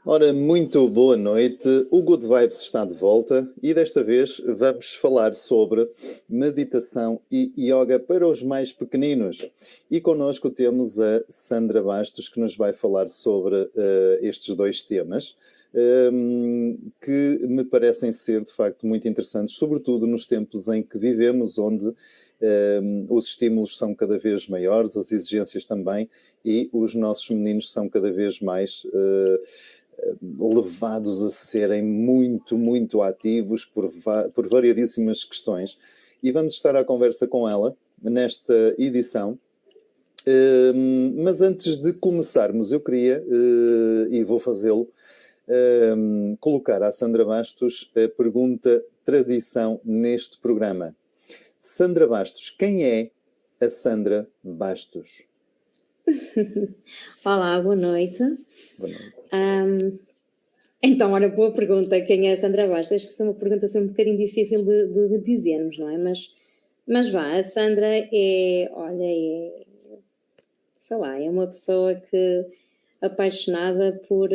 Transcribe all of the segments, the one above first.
Ora, muito boa noite. O Good Vibes está de volta e desta vez vamos falar sobre meditação e yoga para os mais pequeninos. E connosco temos a Sandra Bastos, que nos vai falar sobre estes dois temas, que me parecem ser de facto muito interessantes, sobretudo nos tempos em que vivemos, onde os estímulos são cada vez maiores, as exigências também, e os nossos meninos são cada vez mais levados a serem muito ativos por variedíssimas questões. E vamos estar à conversa com ela nesta edição. Mas antes de começarmos, eu queria, e vou fazê-lo, colocar à Sandra Bastos a pergunta tradição neste programa. Sandra Bastos, quem é a Sandra Bastos? Olá, boa noite. Boa noite. Então, ora, boa pergunta. Quem é a Sandra Bastos? Acho que é uma pergunta assim um bocadinho difícil de dizermos, não é? Mas vá, a Sandra sei lá, é uma pessoa que apaixonada por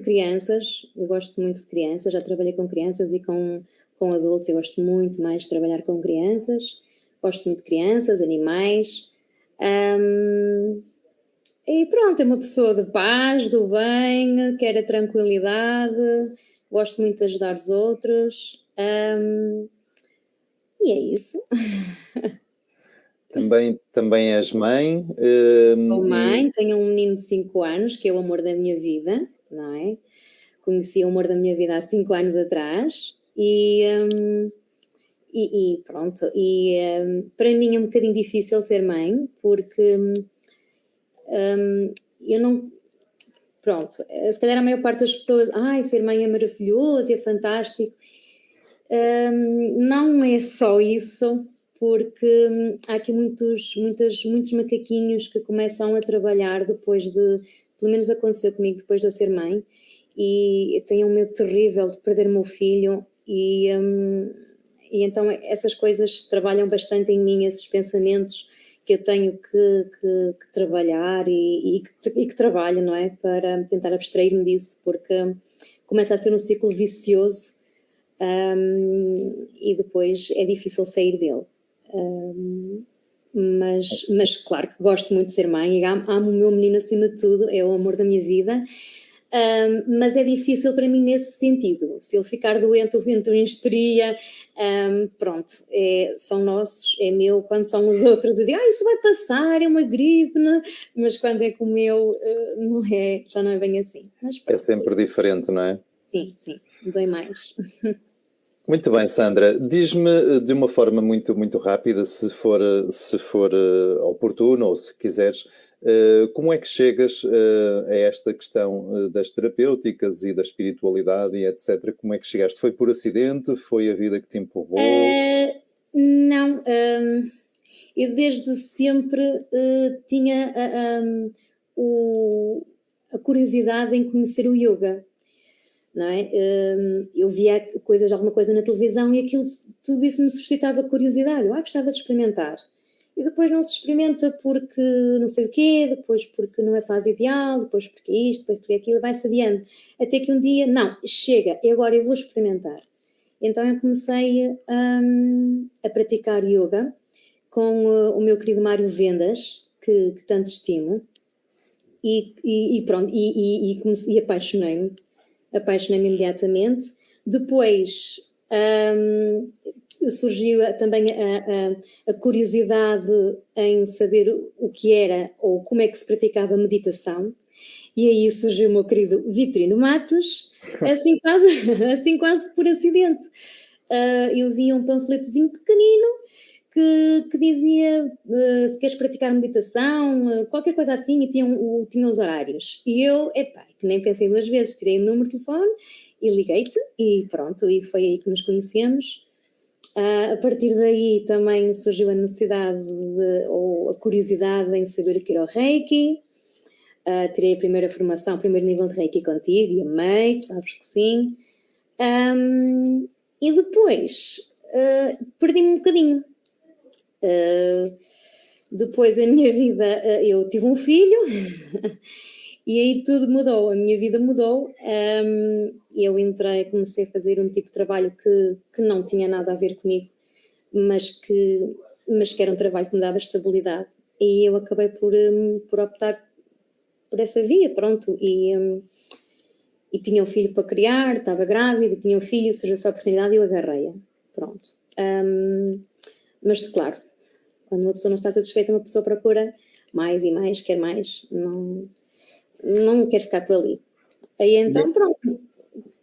crianças. Eu gosto muito de crianças, já trabalhei com crianças e com adultos. Eu gosto muito mais de trabalhar com crianças. Gosto muito de crianças, animais. E pronto, é uma pessoa de paz, do bem, quer a tranquilidade, gosto muito de ajudar os outros. E é isso. Também és mãe. Sou mãe, tenho um menino de 5 anos, que é o amor da minha vida, não é? Conheci o amor da minha vida há 5 anos atrás e pronto. Para mim é um bocadinho difícil ser mãe, porque eu não... Pronto, se calhar a maior parte das pessoas, ser mãe é maravilhoso, é fantástico. Não é só isso, porque há aqui muitos macaquinhos que começam a trabalhar depois de, pelo menos aconteceu comigo depois de eu ser mãe, e eu tenho um medo terrível de perder o meu filho, e então essas coisas trabalham bastante em mim, esses pensamentos que eu tenho que trabalhar e que trabalho, não é? Para tentar abstrair-me disso, porque começa a ser um ciclo vicioso e depois é difícil sair dele. Mas claro que gosto muito de ser mãe e amo o meu menino acima de tudo, é o amor da minha vida. Mas é difícil para mim nesse sentido. Se ele ficar doente, eu entro em histeria. Pronto, são nossos, é meu. Quando são os outros, eu digo, isso vai passar, é uma gripe, né? Mas quando é com o meu, não é, já não é bem assim. Mas é sempre diferente, não é? Sim, dói mais. Muito bem, Sandra. Diz-me de uma forma muito rápida, se for oportuno ou se quiseres, como é que chegas a esta questão das terapêuticas e da espiritualidade e etc. Como é que chegaste? Foi por acidente? Foi a vida que te empurrou? Não, eu desde sempre tinha a curiosidade em conhecer o yoga. Não é? Eu via alguma coisa na televisão e tudo isso me suscitava curiosidade. Eu gostava de experimentar. E depois não se experimenta porque não sei o quê, depois porque não é a fase ideal, depois porque isto, depois porque aquilo, vai-se adiante. Até que um dia, não, chega, e agora eu vou experimentar. Então eu comecei a praticar yoga com o meu querido Mário Vendas, que tanto estimo, e pronto, e apaixonei-me imediatamente. Depois surgiu também a curiosidade em saber o que era ou como é que se praticava a meditação, e aí surgiu o meu querido Vitorino Matos, assim quase por acidente. Eu vi um panfletozinho pequenino que dizia se queres praticar meditação, qualquer coisa assim, e tinha os horários. E eu, que nem pensei 2 vezes, tirei o número de telefone e liguei-te e pronto, e foi aí que nos conhecemos. A partir daí também surgiu a necessidade ou a curiosidade em saber o que era o Reiki. Tirei a primeira formação, o primeiro nível de Reiki contigo e amei, sabes que sim. E depois perdi-me um bocadinho. Depois a minha vida, eu tive um filho E aí tudo mudou, a minha vida mudou. Eu comecei a fazer um tipo de trabalho que não tinha nada a ver comigo, mas que era um trabalho que me dava estabilidade. E eu acabei por optar por essa via, pronto. E tinha um filho para criar, estava grávida, tinha um filho, surgiu essa oportunidade e eu agarrei-a. Pronto. Mas, claro, quando uma pessoa não está satisfeita, uma pessoa procura mais e mais, quer mais, não quer ficar por ali. Aí então, pronto,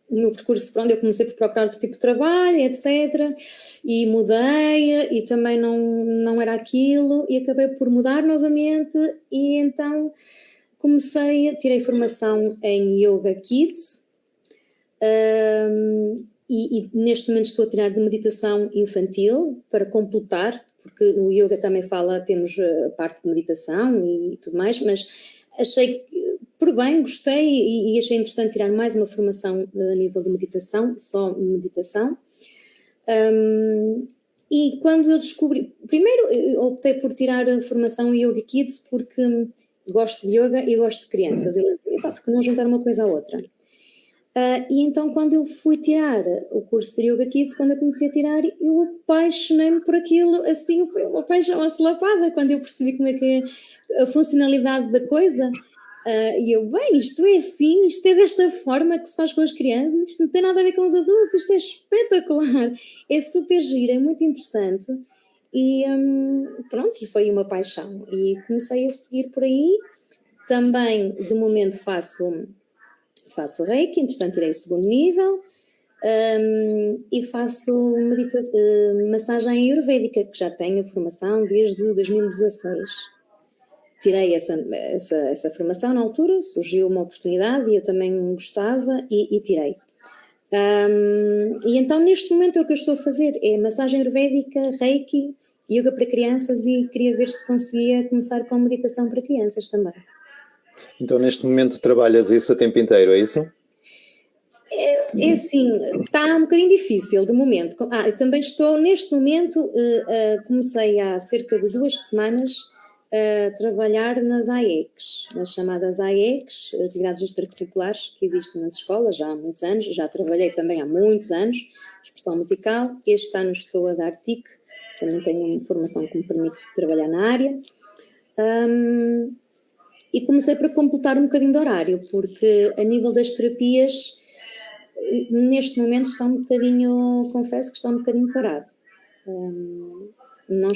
o meu percurso, pronto, eu comecei por procurar outro tipo de trabalho, etc. E mudei, e também não era aquilo, e acabei por mudar novamente, e então tirei formação em Yoga Kids, e neste momento estou a tirar de meditação infantil para completar, porque no yoga também temos a parte de meditação e tudo mais, mas achei por bem, gostei e achei interessante tirar mais uma formação a nível de meditação, só meditação. E quando eu descobri, primeiro optei por tirar a formação em Yoga Kids porque gosto de yoga e gosto de crianças, e porque não juntar uma coisa à outra. E então quando eu fui tirar o curso de Yoga Kids, quando eu comecei a tirar, eu apaixonei-me por aquilo, assim, foi uma paixão assolapada, quando eu percebi como é que é a funcionalidade da coisa. E eu, isto é assim, isto é desta forma que se faz com as crianças, isto não tem nada a ver com os adultos, isto é espetacular, é super giro, é muito interessante. E pronto, e foi uma paixão. E comecei a seguir por aí. Também, de momento, faço Reiki, entretanto tirei o segundo nível, e faço massagem ayurvédica, que já tenho a formação desde 2016. Tirei essa formação na altura, surgiu uma oportunidade e eu também gostava e tirei. E então neste momento o que eu estou a fazer é massagem ayurvédica, Reiki, yoga para crianças, e queria ver se conseguia começar com meditação para crianças também. Então neste momento trabalhas isso a tempo inteiro, é isso? É assim, está um bocadinho difícil de momento. Eu também estou neste momento, comecei há cerca de 2 semanas a trabalhar nas AECs, nas chamadas AECs, atividades extracurriculares que existem nas escolas já há muitos anos. Já trabalhei também há muitos anos, expressão musical. Este ano estou a dar TIC, também tenho uma formação que me permite trabalhar na área. E comecei para completar um bocadinho de horário, porque a nível das terapias, neste momento confesso que está um bocadinho parado. Não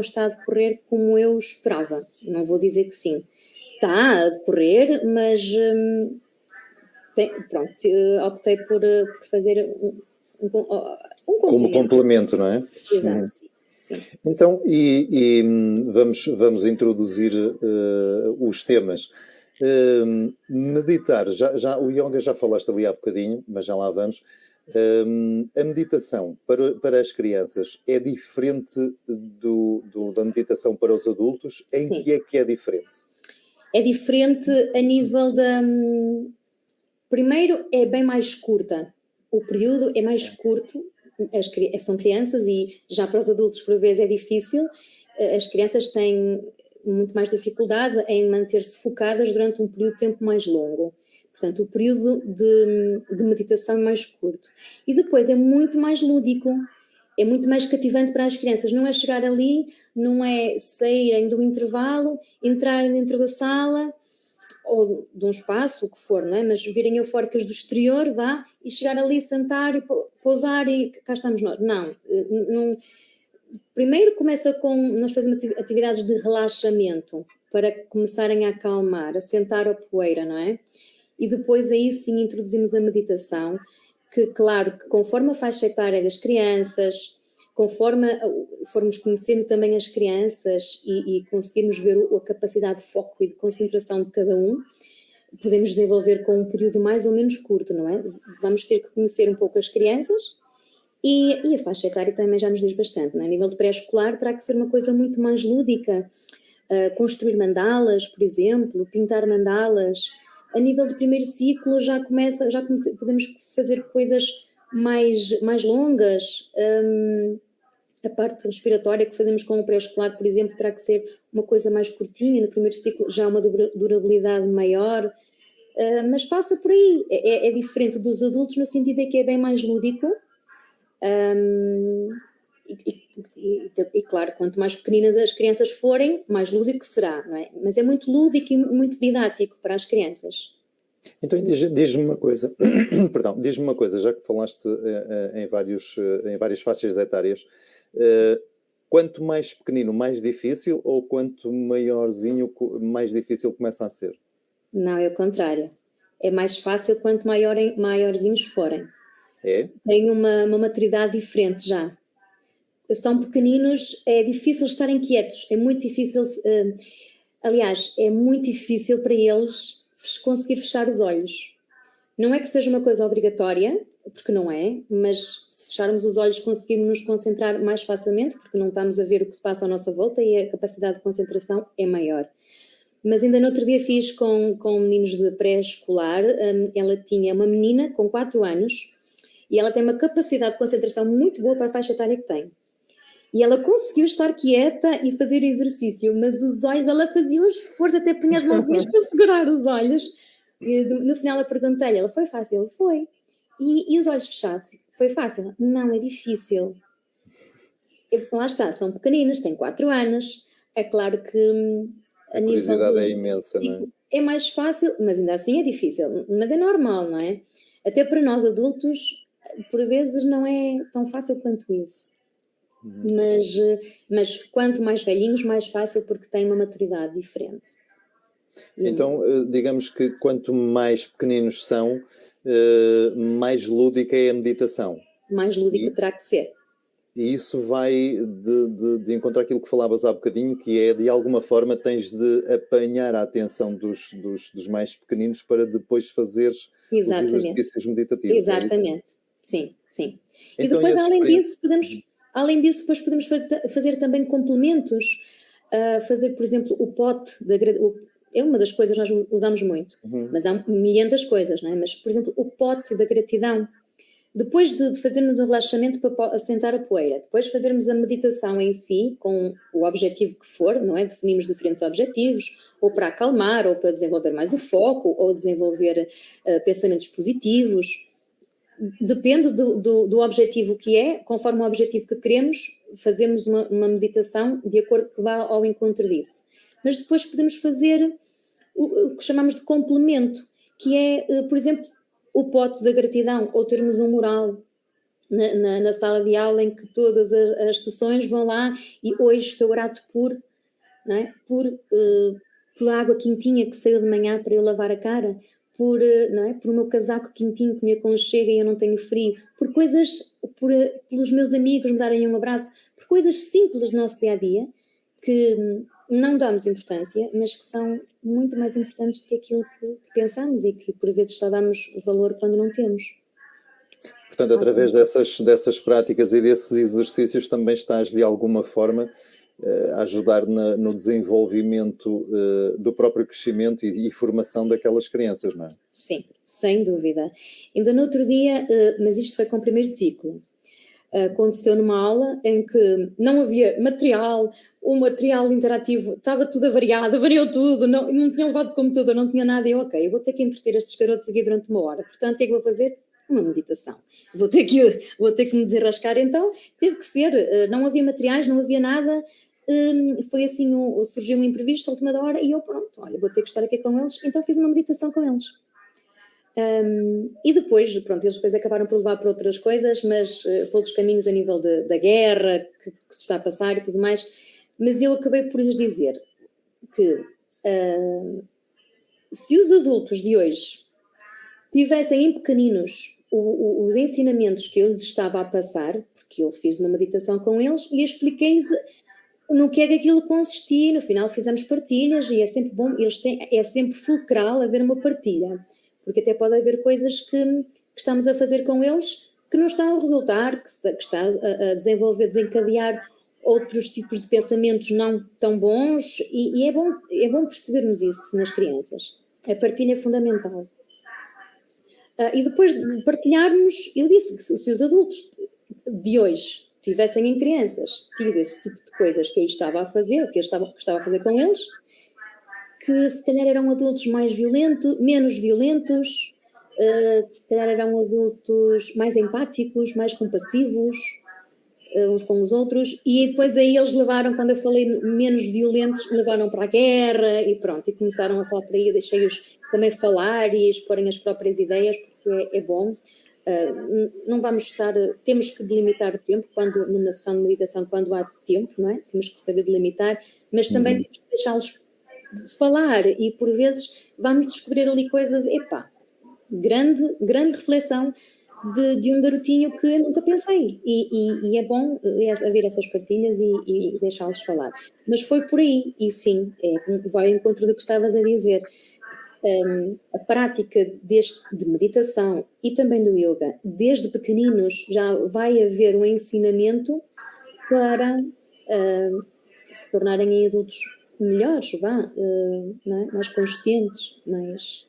está a decorrer como eu esperava. Não vou dizer que sim. Está a decorrer, mas optei por fazer um complemento. Como complemento, não é? Exato, sim. Então, vamos introduzir os temas. Meditar, o yoga já falaste ali há bocadinho, mas já lá vamos. A meditação para as crianças é diferente da meditação para os adultos? Em Sim. que é diferente? É diferente a nível da... Primeiro, é bem mais curta. O período é mais curto. São crianças e já para os adultos, por vezes, é difícil. As crianças têm muito mais dificuldade em manter-se focadas durante um período de tempo mais longo. Portanto, o período de meditação é mais curto. E depois é muito mais lúdico, é muito mais cativante para as crianças. Não é chegar ali, não é saírem do intervalo, entrarem dentro da sala ou de um espaço, o que for, não é? Mas virem eufóricas do exterior, e chegar ali, sentar e pousar e cá estamos nós. Não. Primeiro nós fazemos atividades de relaxamento para começarem a acalmar, a sentar a poeira, não é? E depois aí sim introduzimos a meditação, que claro, que conforme a faixa etária das crianças, conforme formos conhecendo também as crianças e conseguirmos ver a capacidade de foco e de concentração de cada um, podemos desenvolver com um período mais ou menos curto, não é? Vamos ter que conhecer um pouco as crianças e a faixa etária também já nos diz bastante, não é? A nível de pré-escolar terá que ser uma coisa muito mais lúdica, construir mandalas, por exemplo, pintar mandalas. A nível de primeiro ciclo podemos fazer coisas mais longas, A parte respiratória que fazemos com o pré-escolar, por exemplo, terá que ser uma coisa mais curtinha, no primeiro ciclo já uma durabilidade maior, mas passa por aí. É diferente dos adultos no sentido de que é bem mais lúdico. E claro, quanto mais pequeninas as crianças forem, mais lúdico será, não é? Mas é muito lúdico e muito didático para as crianças. Então diz-me uma coisa, perdão, diz-me uma coisa, já que falaste em várias faixas etárias, quanto mais pequenino, mais difícil, ou quanto maiorzinho, mais difícil começa a ser? Não, é o contrário. É mais fácil quanto maiorzinhos forem. É? Têm uma maturidade diferente já. São pequeninos, é difícil estarem quietos, é muito difícil, aliás, é muito difícil para eles conseguir fechar os olhos. Não é que seja uma coisa obrigatória, porque não é, mas se fecharmos os olhos conseguimos nos concentrar mais facilmente, porque não estamos a ver o que se passa à nossa volta e a capacidade de concentração é maior. Mas ainda no outro dia fiz com meninos de pré-escolar, ela tinha uma menina com 4 anos e ela tem uma capacidade de concentração muito boa para a faixa etária que tem. E ela conseguiu estar quieta e fazer exercício, mas os olhos, ela fazia um esforço, até punha as mãozinhas para segurar os olhos. E no final eu perguntei-lhe, ela, foi fácil? Ele, foi. E os olhos fechados? Foi fácil? Não, é difícil. Lá está, são pequeninos, têm 4 anos. É claro que a curiosidade é imensa, não é? É mais fácil, mas ainda assim é difícil. Mas é normal, não é? Até para nós adultos, por vezes não é tão fácil quanto isso. Mas quanto mais velhinhos, mais fácil, porque têm uma maturidade diferente. Então, digamos que quanto mais pequeninos são, mais lúdica é a meditação. Mais lúdica terá que ser. E isso vai de encontrar aquilo que falavas há bocadinho, que é, de alguma forma, tens de apanhar a atenção dos mais pequeninos para depois fazeres os exercícios meditativos. Exatamente, sim. Então, e depois, além disso, depois podemos fazer também complementos, fazer, por exemplo, o pote, é uma das coisas que nós usamos muito, mas há milhares das coisas, não é? Mas, por exemplo, o pote da gratidão. Depois de fazermos um relaxamento para assentar a poeira, depois fazermos a meditação em si, com o objetivo que for, não é? Definimos diferentes objetivos, ou para acalmar, ou para desenvolver mais o foco, ou desenvolver pensamentos positivos. Depende do objetivo que é, conforme o objetivo que queremos, fazemos uma meditação de acordo que vá ao encontro disso. Mas depois podemos fazer o que chamamos de complemento, que é, por exemplo, o pote da gratidão, ou termos um mural na sala de aula em que todas as sessões vão lá e hoje estou grato por, não é? por água quentinha que saiu de manhã para eu lavar a cara, não é? Por o meu casaco quentinho que me aconchega e eu não tenho frio, pelos meus amigos me darem um abraço, por coisas simples do nosso dia-a-dia que não damos importância, mas que são muito mais importantes do que aquilo que pensamos e que por vezes só damos valor quando não temos. Portanto, através dessas práticas e desses exercícios também estás de alguma forma a ajudar no desenvolvimento do próprio crescimento e formação daquelas crianças, não é? Sim, sem dúvida. Ainda no outro dia, mas isto foi com o primeiro ciclo, aconteceu numa aula em que não havia material, o material interativo estava tudo avariado, variou tudo, não tinha levado computador, não tinha nada, e eu vou ter que entreter estes garotos aqui durante 1 hora, portanto, o que é que vou fazer? Uma meditação. Vou ter que me desenrascar, então teve que ser, não havia materiais, não havia nada, foi assim, surgiu um imprevisto à última hora e eu pronto, vou ter que estar aqui com eles, então fiz uma meditação com eles. E depois, pronto, eles depois acabaram por levar para outras coisas, mas por outros caminhos a nível da guerra que se está a passar e tudo mais, mas eu acabei por lhes dizer que se os adultos de hoje tivessem em pequeninos os ensinamentos que eu lhes estava a passar, porque eu fiz uma meditação com eles e expliquei-lhes no que é que aquilo consistia, no final fizemos partilhas e é sempre bom, é sempre fulcral haver uma partilha, porque até pode haver coisas que estamos a fazer com eles que não estão a resultar, que está a desencadear outros tipos de pensamentos não tão bons e é bom percebermos isso nas crianças. A partilha é fundamental. E depois de partilharmos, eu disse que se os adultos de hoje tivessem em crianças tido esse tipo de coisas que eu estava a fazer, que eu estava a fazer com eles, que se calhar eram adultos mais violentos, menos violentos, se calhar eram adultos mais empáticos, mais compassivos, uns com os outros, e depois aí eles levaram, quando eu falei menos violentos, levaram para a guerra e pronto, e começaram a falar por aí, deixei-os também falar e exporem as próprias ideias, porque é bom. Não vamos estar, temos que delimitar o tempo, quando numa sessão de meditação, quando há tempo, não é? Temos que saber delimitar, mas também temos que deixá-los falar, e por vezes vamos descobrir ali coisas, grande reflexão de um garotinho que nunca pensei, e é bom haver essas partilhas e deixá-los falar. Mas foi por aí, e sim, vai ao encontro do que estavas a dizer. A prática de meditação e também do yoga, desde pequeninos já vai haver um ensinamento para se tornarem adultos melhores, não é? Mais conscientes, mais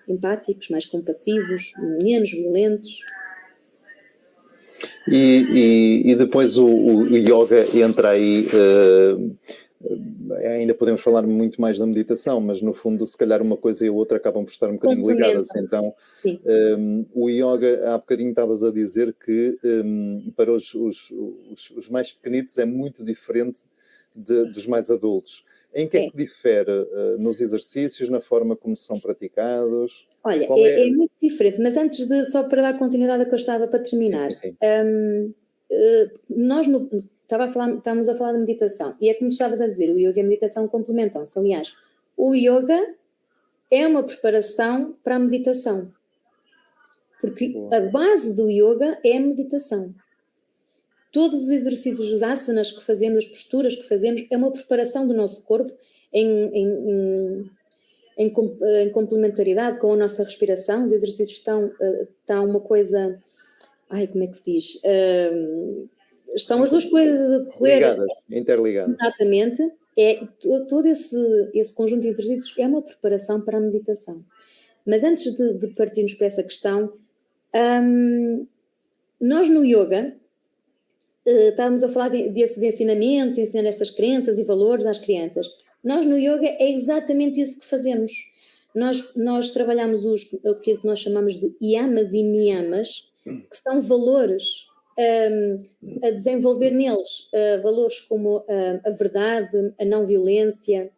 empáticos, mais compassivos, menos violentos. E depois o yoga entra aí, ainda podemos falar muito mais da meditação, mas no fundo se calhar uma coisa e a outra acabam por estar um bocadinho ligadas. Então o yoga, há bocadinho estavas a dizer que para os mais pequenitos é muito diferente dos mais adultos. Em que é que difere nos exercícios, na forma como são praticados? Olha, é muito diferente, mas antes de, só para dar continuidade a que eu estava para terminar, sim. Nós estávamos a falar de meditação, e é como estavas a dizer, o yoga e a meditação complementam-se. Aliás, o yoga é uma preparação para a meditação, porque a base do yoga é a meditação. Todos os exercícios, os asanas que fazemos, as posturas que fazemos, é uma preparação do nosso corpo em complementaridade com a nossa respiração. Os exercícios estão uma coisa... como é que se diz? Estão as duas coisas a decorrer... Interligadas. Exatamente. Todo esse conjunto de exercícios é uma preparação para a meditação. Mas antes de partirmos para essa questão, nós no yoga... estávamos a falar desses ensinamentos, ensinar estas crenças e valores às crianças. Nós no yoga é exatamente isso que fazemos. Nós trabalhamos o que nós chamamos de yamas e niyamas, que são valores a desenvolver neles. Valores como a verdade, a não violência,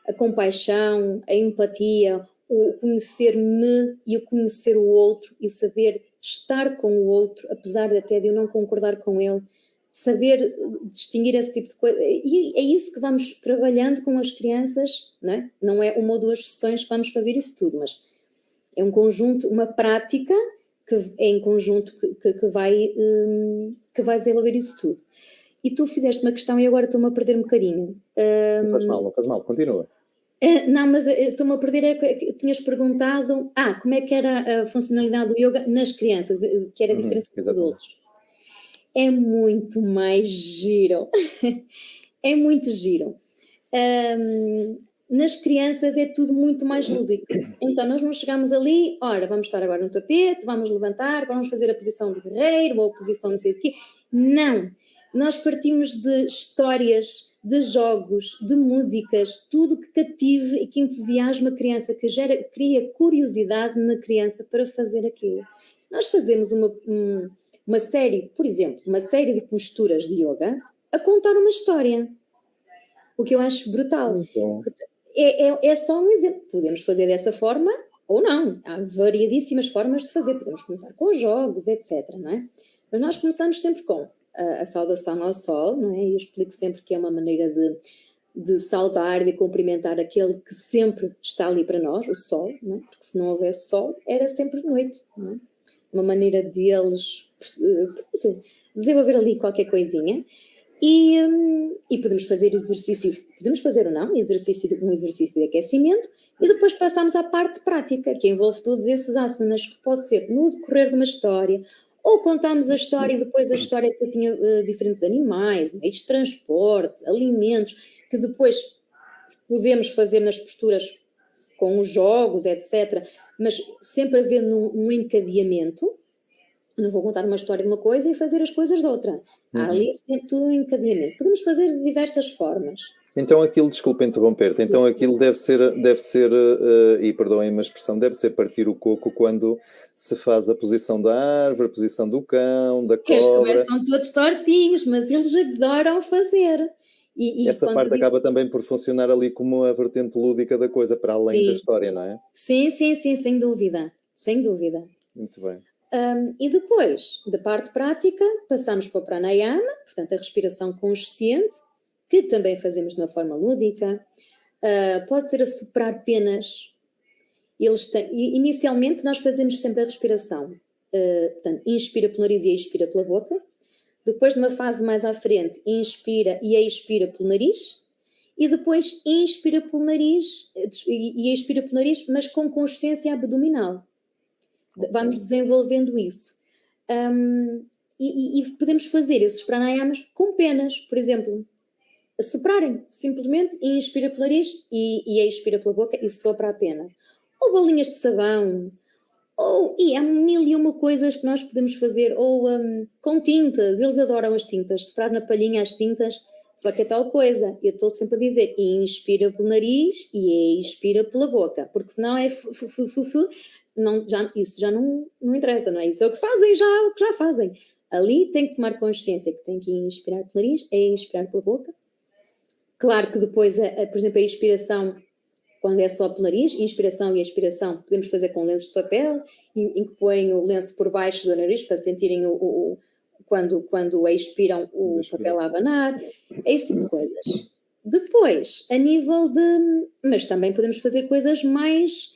a compaixão, a empatia, o conhecer-me e o conhecer o outro e saber estar com o outro, apesar até de eu não concordar com ele. Saber distinguir esse tipo de coisa. E é isso que vamos trabalhando com as crianças, não é? Não é uma ou duas sessões que vamos fazer isso tudo, mas é um conjunto, uma prática que é em conjunto que vai desenvolver isso tudo. E tu fizeste uma questão e agora estou-me a perder um bocadinho. Não faz mal, continua. Não, mas estou-me a perder, tinhas perguntado como é que era a funcionalidade do yoga nas crianças, que era diferente dos adultos. É muito mais giro. É muito giro. Nas crianças é tudo muito mais lúdico. Então, nós não chegamos ali, vamos estar agora no tapete, vamos levantar, vamos fazer a posição do guerreiro ou a posição não sei de quê. Não. Nós partimos de histórias, de jogos, de músicas, tudo que cative e que entusiasma a criança, que cria curiosidade na criança para fazer aquilo. Nós fazemos uma série, por exemplo, uma série de posturas de yoga a contar uma história. O que eu acho brutal. É só um exemplo. Podemos fazer dessa forma ou não. Há variadíssimas formas de fazer. Podemos começar com jogos, etc. Não é? Mas nós começamos sempre com a saudação ao sol, não é? E eu explico sempre que é uma maneira de saudar e de cumprimentar aquele que sempre está ali para nós, o sol, não é? Porque se não houvesse sol, era sempre noite, não é? Uma maneira de eles desenvolver ali qualquer coisinha. E podemos fazer exercícios, podemos fazer ou não, um exercício de aquecimento, e depois passamos à parte prática, que envolve todos esses asanas, que pode ser no decorrer de uma história, ou contamos a história e depois a história que tinha diferentes animais, meios de transporte, alimentos, que depois podemos fazer nas posturas com os jogos, etc. Mas sempre havendo um encadeamento. Não vou contar uma história de uma coisa e fazer as coisas de outra. Há ali sempre tudo um encadeamento. Podemos fazer de diversas formas. Então aquilo, desculpa interromper-te, então aquilo deve ser, e perdoem-me a expressão, deve ser partir o coco quando se faz a posição da árvore, a posição do cão, da Eles cobra. começam todos tortinhos, mas eles adoram fazer. E Essa quando parte acaba também por funcionar ali como a vertente lúdica da coisa, para além da sim. história, não é? Sim, sem dúvida. Sem dúvida. Muito bem. E depois, da parte prática, passamos para o pranayama, portanto, a respiração consciente, que também fazemos de uma forma lúdica. Pode ser a soprar penas. Inicialmente, nós fazemos sempre a respiração. Portanto, inspira pelo nariz e expira pela boca. Depois, numa fase mais à frente, inspira e expira pelo nariz. E depois, inspira pelo nariz e expira pelo nariz, mas com consciência abdominal. Vamos desenvolvendo isso. E podemos fazer esses pranayamas com penas, por exemplo. Soprarem, simplesmente, inspira pelo nariz e expira pela boca e sopra a pena. Ou bolinhas de sabão, e há mil e uma coisas que nós podemos fazer, ou com tintas, eles adoram as tintas, soprar na palhinha as tintas, só que é tal coisa, eu estou sempre a dizer, inspira pelo nariz e expira pela boca, porque senão é não, isso já não interessa, não é? Isso é o que fazem já, o que já fazem. Ali tem que tomar consciência que tem que inspirar pelo nariz, expirar pela boca. Claro que depois, por exemplo, a inspiração, quando é só pelo nariz, inspiração e expiração, podemos fazer com lenços de papel, em que põem o lenço por baixo do nariz para sentirem quando expiram o papel a abanar, é esse tipo de coisas. Depois, a nível de... Mas também podemos fazer coisas mais...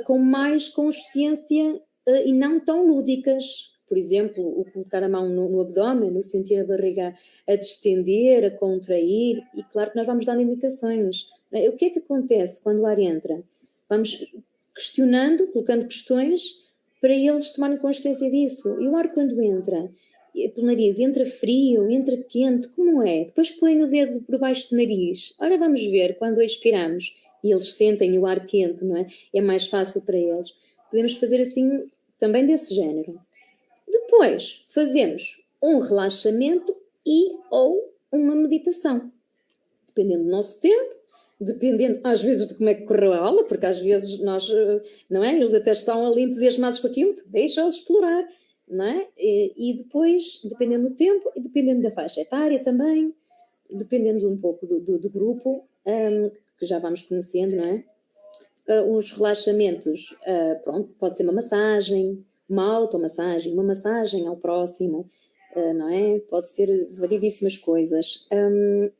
com mais consciência e não tão lúdicas. Por exemplo, o colocar a mão no abdômen, o sentir a barriga a distender, a contrair, e claro que nós vamos dando indicações. O que é que acontece quando o ar entra? Vamos questionando, colocando questões para eles tomarem consciência disso. E o ar quando entra pelo nariz, entra frio, entra quente, como é? Depois põe o dedo por baixo do nariz. Ora, vamos ver, quando expiramos, e eles sentem o ar quente, não é? É mais fácil para eles. Podemos fazer assim, também desse género. Depois, fazemos um relaxamento ou uma meditação. Dependendo do nosso tempo, dependendo às vezes de como é que correu a aula, porque às vezes nós, não é? Eles até estão ali entusiasmados com aquilo, deixa-os explorar, não é? E depois, dependendo do tempo e dependendo da faixa etária também, dependendo um pouco do grupo, que já vamos conhecendo, não é? Os relaxamentos, pronto, pode ser uma massagem, uma automassagem, uma massagem ao próximo, não é? Pode ser variedíssimas coisas.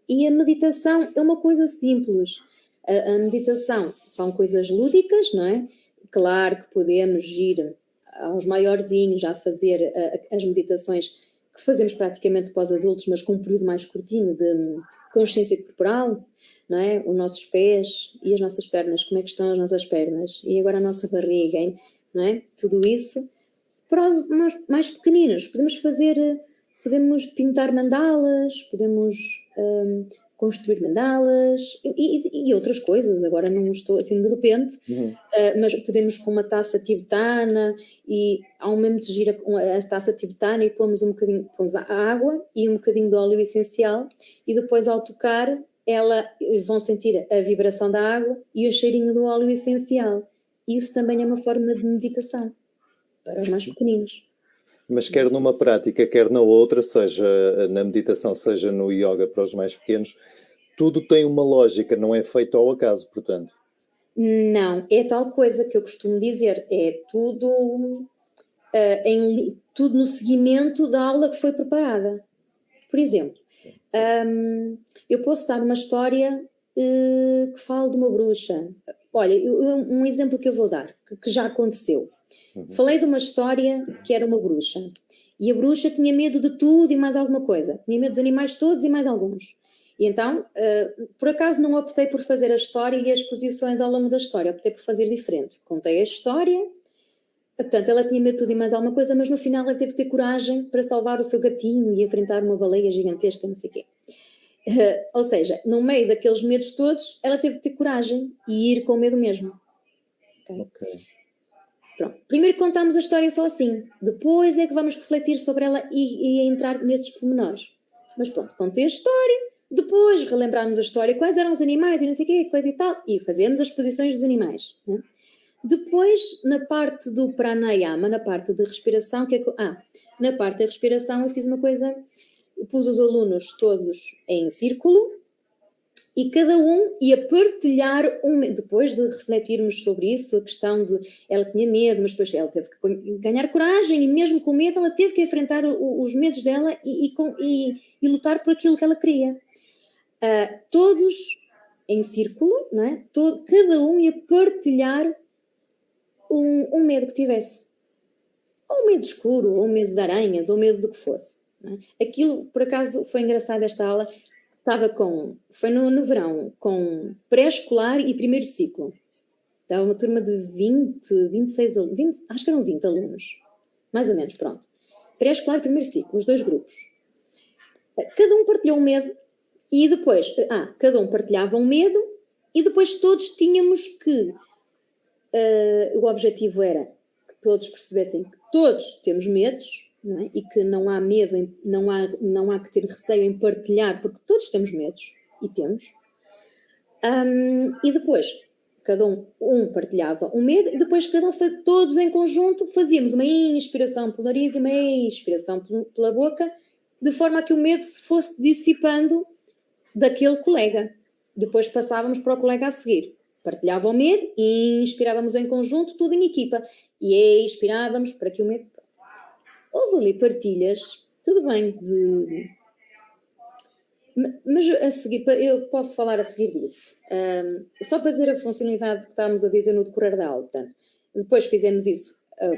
E a meditação é uma coisa simples. A meditação são coisas lúdicas, não é? Claro que podemos ir aos maiorzinhos a fazer as meditações que fazemos praticamente para os adultos, mas com um período mais curtinho de consciência corporal, não é? Os nossos pés e as nossas pernas, como é que estão as nossas pernas? E agora a nossa barriga, hein? Não é? Tudo isso. Para os mais pequeninos, podemos pintar mandalas, podemos construir mandalas e outras coisas. Agora não estou assim de repente, mas podemos com uma taça tibetana e ao mesmo de gira a taça tibetana e pomos a água e um bocadinho de óleo essencial e depois ao tocar vão sentir a vibração da água e o cheirinho do óleo essencial. Isso também é uma forma de meditação para os mais pequeninos. Mas quer numa prática, quer na outra, seja na meditação, seja no yoga para os mais pequenos, tudo tem uma lógica, não é feito ao acaso, portanto. Não, é tal coisa que eu costumo dizer, é tudo, tudo no seguimento da aula que foi preparada. Por exemplo, eu posso dar uma história que fala de uma bruxa. Olha, um exemplo que eu vou dar, que já aconteceu. Falei de uma história que era uma bruxa. E a bruxa tinha medo de tudo e mais alguma coisa. Tinha medo dos animais todos e mais alguns. E então, por acaso não optei por fazer a história e as posições ao longo da história. Optei por fazer diferente. Contei a história. Portanto, ela tinha medo de tudo e mais alguma coisa, mas no final ela teve que ter coragem para salvar o seu gatinho e enfrentar uma baleia gigantesca, não sei o quê. Ou seja, no meio daqueles medos todos, ela teve que ter coragem e ir com medo mesmo. Okay? Pronto. Primeiro contámos a história só assim. Depois é que vamos refletir sobre ela e entrar nesses pormenores. Mas pronto, contei a história. Depois relembrarmos a história, quais eram os animais e não sei o quê, coisa e tal. E fazemos as posições dos animais. Né? Depois, na parte do pranayama, na parte de respiração, na parte da respiração eu fiz uma coisa, pus os alunos todos em círculo e cada um ia partilhar depois de refletirmos sobre isso, a questão de ela tinha medo, mas depois ela teve que ganhar coragem e mesmo com medo ela teve que enfrentar os medos dela e lutar por aquilo que ela queria. Todos em círculo, não é? Cada um ia partilhar um medo que tivesse. Ou medo escuro, ou medo de aranhas, ou medo do que fosse. Não é? Aquilo, por acaso, foi engraçado esta aula. Foi no verão, com pré-escolar e primeiro ciclo. Estava uma turma de 26 alunos, acho que eram 20 alunos. Mais ou menos, pronto. Pré-escolar e primeiro ciclo, os dois grupos. Cada um partilhou um medo e depois, cada um partilhava um medo e depois todos tínhamos que, o objetivo era que todos percebessem que todos temos medos, não é? E que não há medo, não há que ter receio em partilhar, porque todos temos medos, e temos. E depois, cada um partilhava um medo, e depois todos em conjunto fazíamos uma inspiração pelo nariz e uma expiração pela boca, de forma a que o medo se fosse dissipando daquele colega. Depois passávamos para o colega a seguir. Partilhava o medo e inspirávamos em conjunto, tudo em equipa. E expirávamos para que o medo... Houve ali partilhas, tudo bem, mas a seguir, eu posso falar a seguir disso. Só para dizer a funcionalidade que estávamos a dizer no decorrer da aula. Portanto, depois fizemos isso,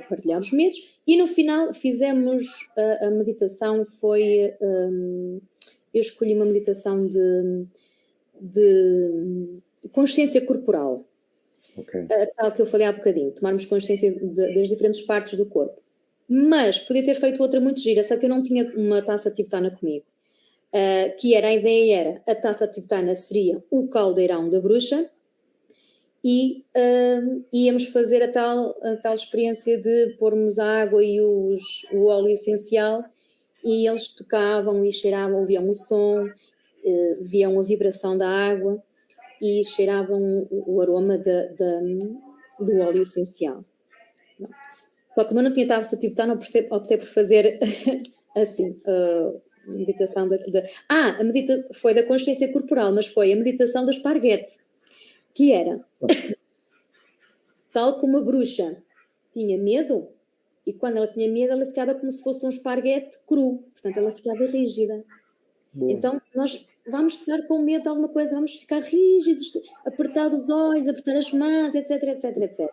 partilhámos medos, e no final fizemos a meditação, eu escolhi uma meditação de consciência corporal. Okay. Tal que eu falei há bocadinho, tomarmos consciência das diferentes partes do corpo. Mas podia ter feito outra muito gira, só que eu não tinha uma taça tibetana comigo. A ideia era, a taça tibetana seria o caldeirão da bruxa e íamos fazer a tal experiência de pormos a água e o óleo essencial e eles tocavam e cheiravam, ouviam o som, viam a vibração da água e cheiravam o aroma do óleo essencial. Só que como eu não tinha taça tibetana, optei por fazer assim, a meditação a meditação foi da consciência corporal, mas foi a meditação do esparguete, que era, tal como a bruxa tinha medo, e quando ela tinha medo, ela ficava como se fosse um esparguete cru, portanto ela ficava rígida. Boa. Então nós vamos estar com medo de alguma coisa, vamos ficar rígidos, apertar os olhos, apertar as mãos, etc, etc, etc.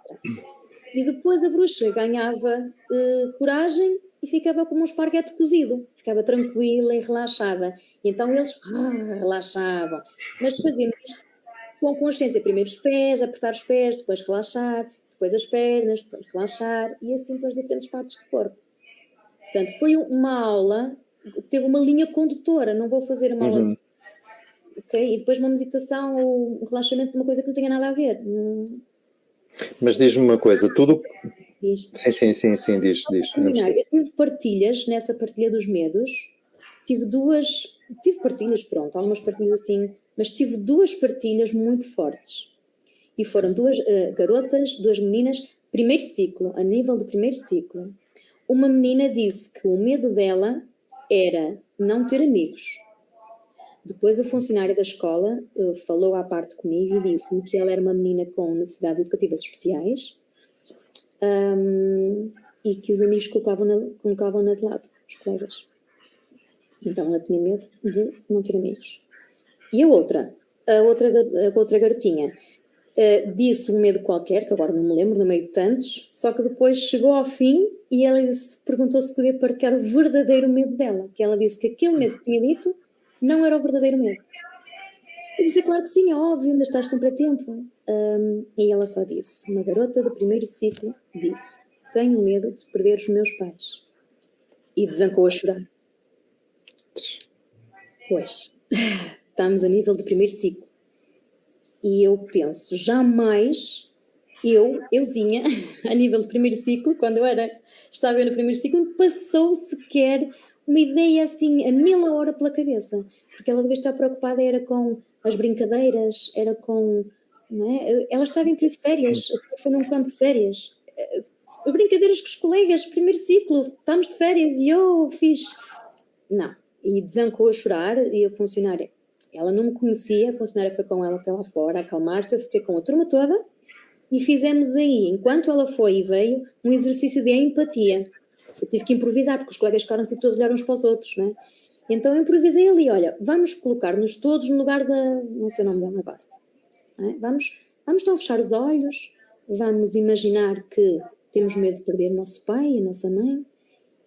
E depois a bruxa ganhava coragem e ficava como um esparguete cozido. Ficava tranquila e relaxada. E então eles relaxavam. Mas fazíamos isto com consciência. Primeiro os pés, apertar os pés, depois relaxar, depois as pernas, depois relaxar. E assim para as diferentes partes do corpo. Portanto, foi uma aula, teve uma linha condutora. Não vou fazer uma aula... Okay? E depois uma meditação ou um relaxamento de uma coisa que não tenha nada a ver. Mas diz-me uma coisa, tudo... Diz. Sim, diz. Eu tive partilhas, nessa partilha dos medos, tive partilhas, pronto, algumas partilhas assim, mas tive duas partilhas muito fortes. E foram duas garotas, duas meninas, primeiro ciclo, a nível do primeiro ciclo. Uma menina disse que o medo dela era não ter amigos. Depois a funcionária da escola falou à parte comigo e disse-me que ela era uma menina com necessidades educativas especiais e que os amigos colocavam-na de lado, os colegas. Então ela tinha medo de não ter amigos. E a outra garotinha disse um medo qualquer, que agora não me lembro, no meio de tantos, só que depois chegou ao fim e ela perguntou se podia partilhar o verdadeiro medo dela, que ela disse que aquele medo que tinha dito não era o verdadeiro medo. Eu disse, claro que sim, é óbvio, ainda estás sempre a tempo. E ela só disse, uma garota do primeiro ciclo disse, tenho medo de perder os meus pais. E desancou a chorar. Pois, estamos a nível do primeiro ciclo. E eu penso, jamais euzinha, a nível de primeiro ciclo, quando estava eu no primeiro ciclo, passou sequer uma ideia assim a 1000 a hora pela cabeça, porque ela devia estar preocupada era com as brincadeiras, era com, não é? Ela estava em período de férias, foi num campo de férias, brincadeiras com os colegas, primeiro ciclo, estamos de férias e eu fiz, não, e desancou a chorar e a funcionária, ela não me conhecia, a funcionária foi com ela para lá fora, a acalmar-se, eu fiquei com a turma toda. E fizemos aí, enquanto ela foi e veio, um exercício de empatia. Eu tive que improvisar, porque os colegas ficaram-se todos a olhar uns para os outros, não é? Então eu improvisei ali, olha, vamos colocar-nos todos no lugar da... não sei o nome dela agora. Não é? Vamos então fechar os olhos, vamos imaginar que temos medo de perder o nosso pai e a nossa mãe,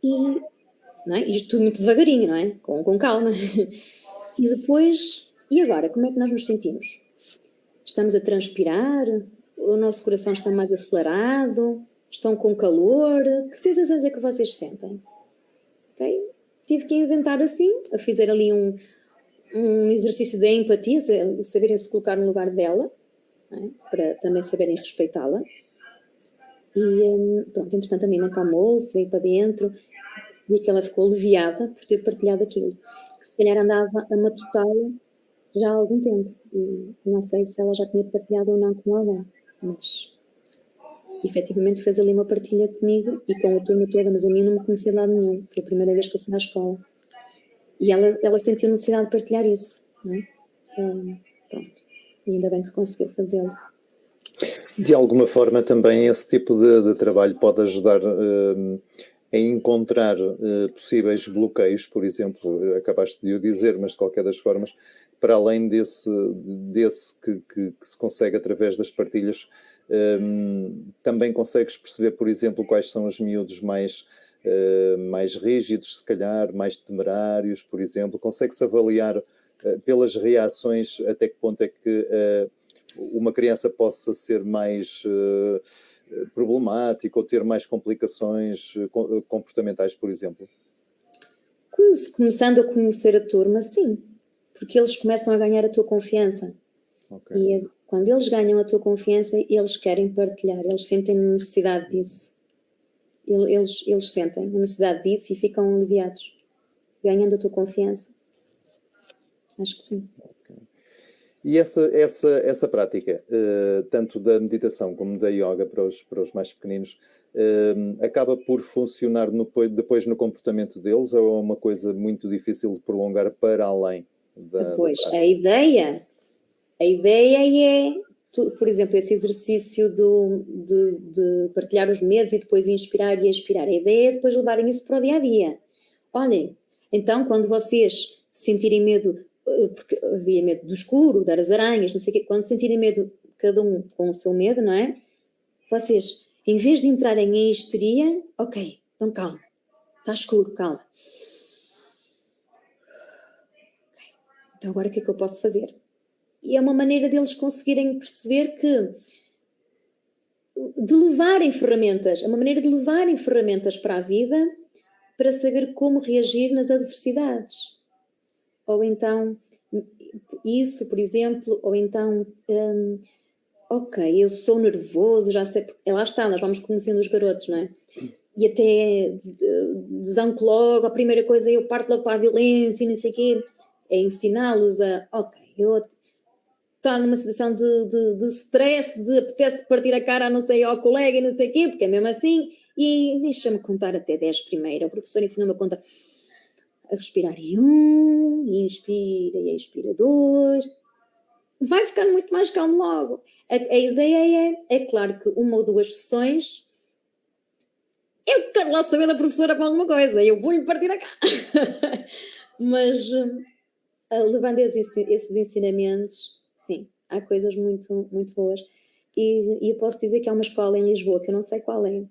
e... não é? Isto tudo muito devagarinho, não é? Com calma. E depois, e agora, como é que nós nos sentimos? Estamos a transpirar? O nosso coração está mais acelerado? Estão com calor? Que sensações é que vocês sentem? Okay? Tive que inventar assim, a fazer ali um exercício de empatia, saberem se colocar no lugar dela, é? Para também saberem respeitá-la. E pronto, entretanto a menina acalmou-se, veio para dentro, vi que ela ficou aliviada por ter partilhado aquilo, que se calhar andava a matutá-la já há algum tempo. E não sei se ela já tinha partilhado ou não com alguém, mas efetivamente fez ali uma partilha comigo e com a turma toda, mas a mim não me conhecia de lado nenhum. Foi a primeira vez que eu fui à escola. E ela sentiu necessidade de partilhar isso, não é? Pronto. E ainda bem que conseguiu fazê-lo. De alguma forma também esse tipo de trabalho pode ajudar a encontrar possíveis bloqueios, por exemplo, acabaste de o dizer, mas de qualquer das formas, para além desse que se consegue através das partilhas, também consegues perceber, por exemplo, quais são os miúdos mais rígidos, se calhar, mais temerários, por exemplo, consegue-se avaliar pelas reações até que ponto é que uma criança possa ser mais problemática ou ter mais complicações comportamentais, por exemplo? Começando a conhecer a turma, sim, porque eles começam a ganhar a tua confiança. Okay. E quando eles ganham a tua confiança, eles querem partilhar, eles sentem necessidade disso. Eles sentem a necessidade disso e ficam aliviados, ganhando a tua confiança. Acho que sim. Okay. E essa prática, tanto da meditação como da yoga para os mais pequeninos, acaba por funcionar depois no comportamento deles ou é uma coisa muito difícil de prolongar para além da prática? A ideia é, por exemplo, esse exercício de partilhar os medos e depois inspirar e expirar. A ideia é depois levarem isso para o dia-a-dia. Olhem, então quando vocês sentirem medo, porque havia medo do escuro, das aranhas, não sei o quê, quando sentirem medo, cada um com o seu medo, não é? Vocês, em vez de entrarem em histeria, ok, então calma, está escuro, calma. Então agora o que é que eu posso fazer? E é uma maneira deles conseguirem perceber de levarem ferramentas, é uma maneira de levarem ferramentas para a vida para saber como reagir nas adversidades. Ou então, isso, por exemplo, ou então, ok, eu sou nervoso, já sei, lá está, nós vamos conhecendo os garotos, não é? E até desanco logo, a primeira coisa eu parto logo para a violência e não sei o quê, é ensiná-los a, ok, eu estou numa situação de stress, de apetece partir a cara a não sei ao colega e não sei o quê, porque é mesmo assim, e deixa-me contar até 10 primeiro, o professor ensina-me a contar, a respirar e inspira e expira 2, vai ficar muito mais calmo logo. A ideia é claro que uma ou duas sessões, eu quero lá saber da professora para alguma coisa, eu vou-lhe partir a cara. Mas levando esses ensinamentos, sim, há coisas muito, muito boas. E eu posso dizer que há uma escola em Lisboa, que eu não sei qual é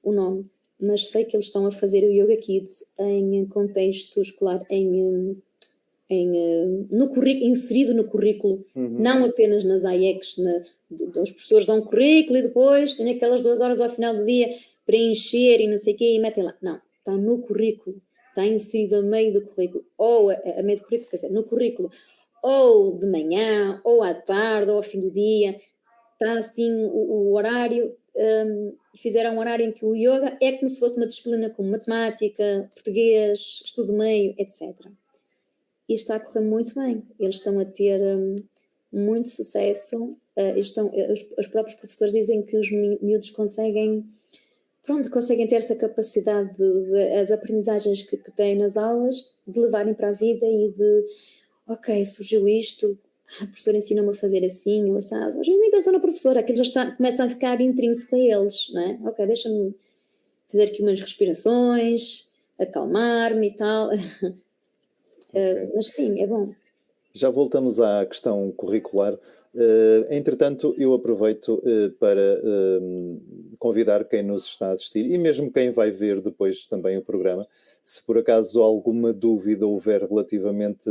o nome, mas sei que eles estão a fazer o Yoga Kids em contexto escolar, inserido no currículo, não apenas nas AIECs, os professores dão um currículo e depois tem aquelas 2 horas ao final do dia para encher e não sei o quê e metem lá. Não, está no currículo, está inserido a meio do currículo, ou a meio do currículo, quer dizer, no currículo, ou de manhã, ou à tarde, ou ao fim do dia. está assim o horário, fizeram um horário em que o yoga é como se fosse uma disciplina como matemática, português, estudo meio, etc. E está a correr muito bem. Eles estão a ter muito sucesso. Os próprios professores dizem que os miúdos conseguem ter essa capacidade as aprendizagens que têm nas aulas, de levarem para a vida e de, ok, surgiu isto, a professora ensinou-me a fazer assim, ou assado. Às vezes nem pensam na professora, aquilo já começa a ficar intrínseco a eles, não é? Ok, deixa-me fazer aqui umas respirações, acalmar-me e tal. Okay. Mas sim, é bom. Já voltamos à questão curricular. Entretanto, eu aproveito para convidar quem nos está a assistir e mesmo quem vai ver depois também o programa, se por acaso alguma dúvida houver relativamente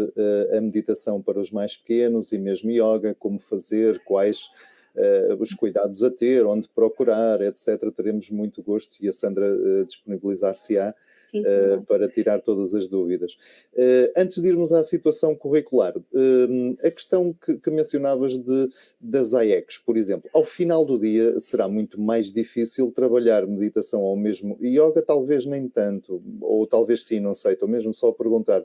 à meditação para os mais pequenos e mesmo yoga, como fazer, quais os cuidados a ter, onde procurar, etc. Teremos muito gosto e a Sandra disponibilizar-se-á para tirar todas as dúvidas. Antes de irmos à situação curricular, a questão que mencionavas das AECs, por exemplo, ao final do dia será muito mais difícil trabalhar meditação ou mesmo yoga, talvez nem tanto, ou talvez sim, não sei, estou mesmo só a perguntar.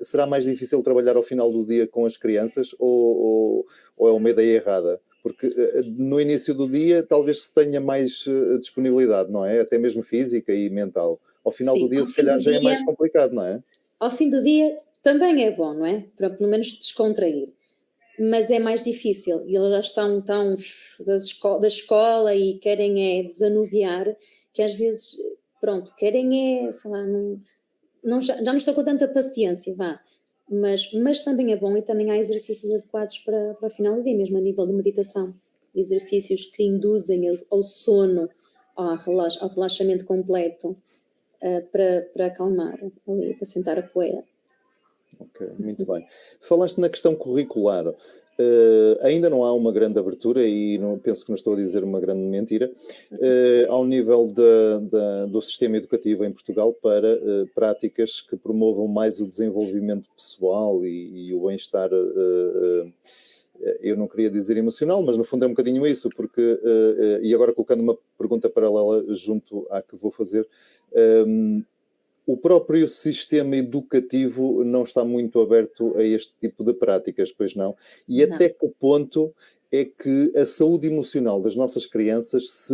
Será mais difícil trabalhar ao final do dia com as crianças ou é uma ideia errada? Porque no início do dia talvez se tenha mais disponibilidade, não é? Até mesmo física e mental. Ao final do dia, se calhar, já é mais complicado, não é? Ao fim do dia também é bom, não é? Para pelo menos descontrair. Mas é mais difícil. E eles já estão tão da escola e querem desanuviar, que às vezes, querem sei lá, já não estou com tanta paciência, vá. Mas também é bom e também há exercícios adequados para o final do dia, mesmo a nível de meditação. Exercícios que induzem ao sono, ao relaxamento completo, para acalmar ali, para sentar a poeira. Ok, muito bem. Falaste na questão curricular. Ainda não há uma grande abertura e penso que não estou a dizer uma grande mentira ao nível do sistema educativo em Portugal para práticas que promovam mais o desenvolvimento pessoal e o bem-estar, eu não queria dizer emocional, mas no fundo é um bocadinho isso, porque, e agora colocando uma pergunta paralela junto à que vou fazer, o próprio sistema educativo não está muito aberto a este tipo de práticas, pois não? E não. Até que ponto é que a saúde emocional das nossas crianças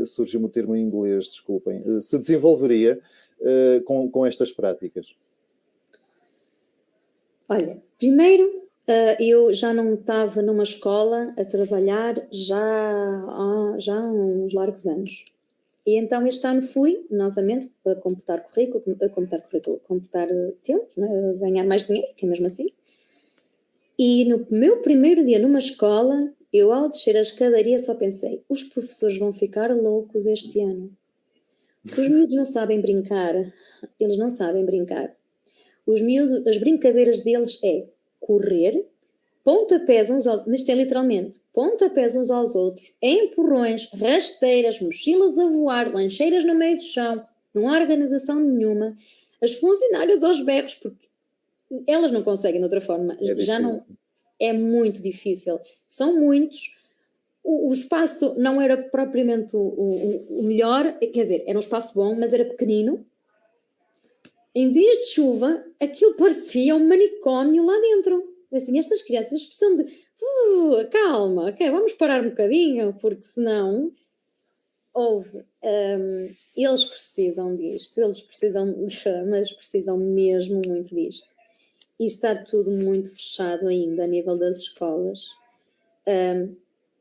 surgiu-me o termo em inglês, desculpem, se desenvolveria com estas práticas? Olha, primeiro, eu já não estava numa escola a trabalhar já há uns largos anos. E então este ano fui novamente para completar tempo, né? Ganhar mais dinheiro, que é mesmo assim. E no meu primeiro dia numa escola, eu ao descer a escadaria só pensei, os professores vão ficar loucos este ano. Os miúdos não sabem brincar, eles não sabem brincar. Os miúdos, as brincadeiras deles é correr, pontapés uns aos outros, isto é literalmente, pontapés uns aos outros, empurrões, rasteiras, mochilas a voar, lancheiras no meio do chão, não há organização nenhuma, as funcionárias aos berros, porque elas não conseguem de outra forma, é muito difícil, são muitos, o espaço não era propriamente o melhor, quer dizer, era um espaço bom, mas era pequenino. Em dias de chuva, aquilo parecia um manicômio lá dentro. Assim, estas crianças precisam de calma, ok, vamos parar um bocadinho, porque senão eles precisam disto, mas precisam mesmo muito disto. E está tudo muito fechado ainda a nível das escolas,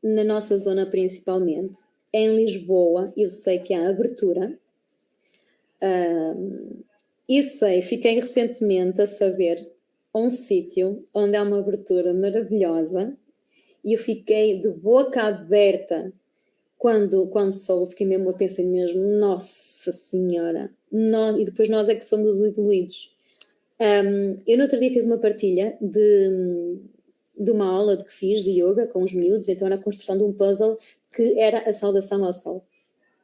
na nossa zona principalmente. Em Lisboa, eu sei que há abertura, e fiquei recentemente a saber um sítio onde há uma abertura maravilhosa e eu fiquei de boca aberta quando soube, fiquei mesmo a pensar mesmo, nossa senhora, e depois nós é que somos os evoluídos. Eu no outro dia fiz uma partilha de uma aula que fiz de yoga com os miúdos, então era a construção de um puzzle que era a saudação ao sol.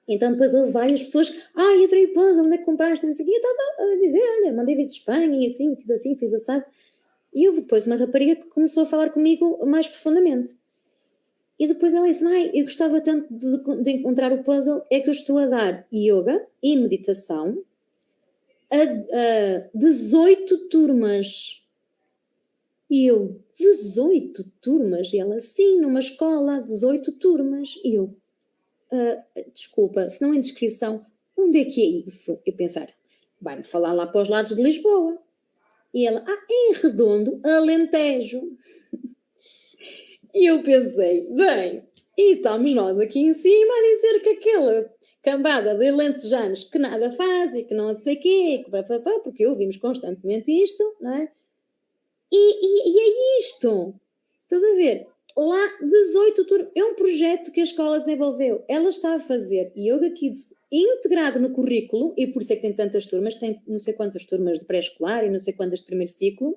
Então depois houve várias pessoas, adorei o puzzle, onde é que compraste? E eu estava a dizer, olha, mandei vir de Espanha e assim, fiz assado. E houve depois uma rapariga que começou a falar comigo mais profundamente. E depois ela disse, eu gostava tanto de encontrar o puzzle, é que eu estou a dar yoga e meditação a 18 turmas. E eu, 18 turmas? E ela, sim, numa escola, 18 turmas. E eu, desculpa, se não é descrição, onde é que é isso? Eu pensar, vai-me falar lá para os lados de Lisboa. E ela, é em Redondo, Alentejo. E eu pensei, bem, e estamos nós aqui em cima a dizer que aquela cambada de alentejanos que nada faz e que não sei o quê, porque ouvimos constantemente isto, não é? E é isto. Estás a ver? Lá, 18 turmas. É um projeto que a escola desenvolveu. Ela está a fazer Yoga Kids integrado no currículo, e por isso é que tem tantas turmas, tem não sei quantas turmas de pré-escolar e não sei quantas de primeiro ciclo.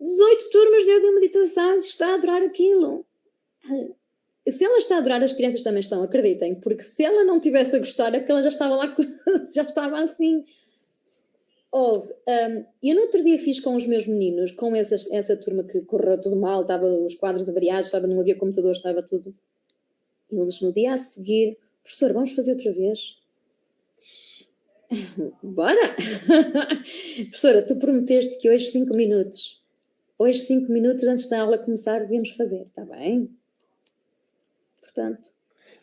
18 turmas de yoga e meditação, está a adorar aquilo. Se ela está a adorar, as crianças também estão, acreditem, porque se ela não tivesse a gostar, é que ela já estava lá, já estava assim. Eu no outro dia fiz com os meus meninos, com essa turma que correu tudo mal, estava os quadros avariados, não havia computador, estava tudo. E eles no dia a seguir, professor, vamos fazer outra vez? Bora! Professora, tu prometeste que hoje 5 minutos. Hoje 5 minutos antes da aula começar, devíamos fazer, está bem? Portanto...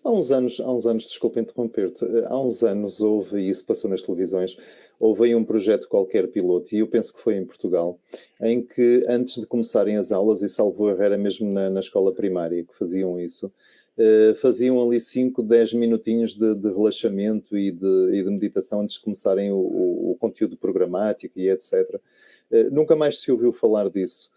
Há uns anos, desculpa interromper-te, há uns anos houve, e isso passou nas televisões, houve aí um projeto qualquer piloto, e eu penso que foi em Portugal, em que antes de começarem as aulas, e salvo erro era mesmo na escola primária que faziam isso, faziam ali 5, 10 minutinhos de relaxamento e de meditação antes de começarem o conteúdo programático e etc. Nunca mais se ouviu falar disso.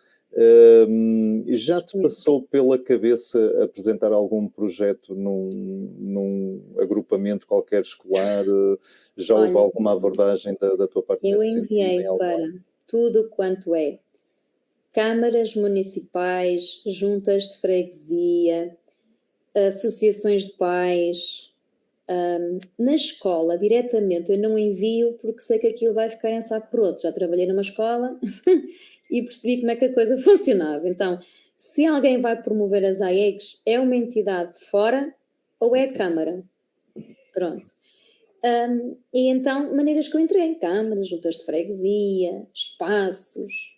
Já te passou pela cabeça apresentar algum projeto num agrupamento qualquer escolar? Já houve alguma abordagem da tua parte? Eu enviei para tudo quanto é câmaras municipais, juntas de freguesia, associações de pais. Na escola, diretamente, eu não envio porque sei que aquilo vai ficar em saco roto. Já trabalhei numa escola e percebi como é que a coisa funcionava. Então, se alguém vai promover as AEGs, é uma entidade de fora ou é a Câmara? Pronto. E então, maneiras que eu entrei, câmaras, juntas de freguesia, espaços.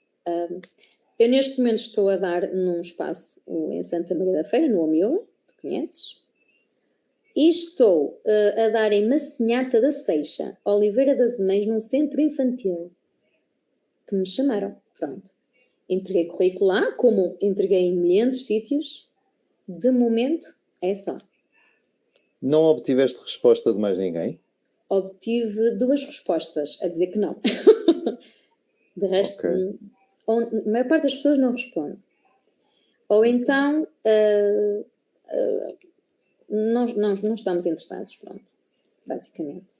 Eu neste momento estou a dar num espaço em Santa Maria da Feira, no Omioga, tu conheces? E estou a dar em Massinhata da Seixa, Oliveira das Mães, num centro infantil, que me chamaram. Pronto. Entreguei currículo lá, como entreguei em milhares de sítios. De momento, é só. Não obtiveste resposta de mais ninguém? Obtive 2 respostas, a dizer que não. De resto, a maior parte das pessoas não responde. Ou então, não estamos interessados, pronto. Basicamente.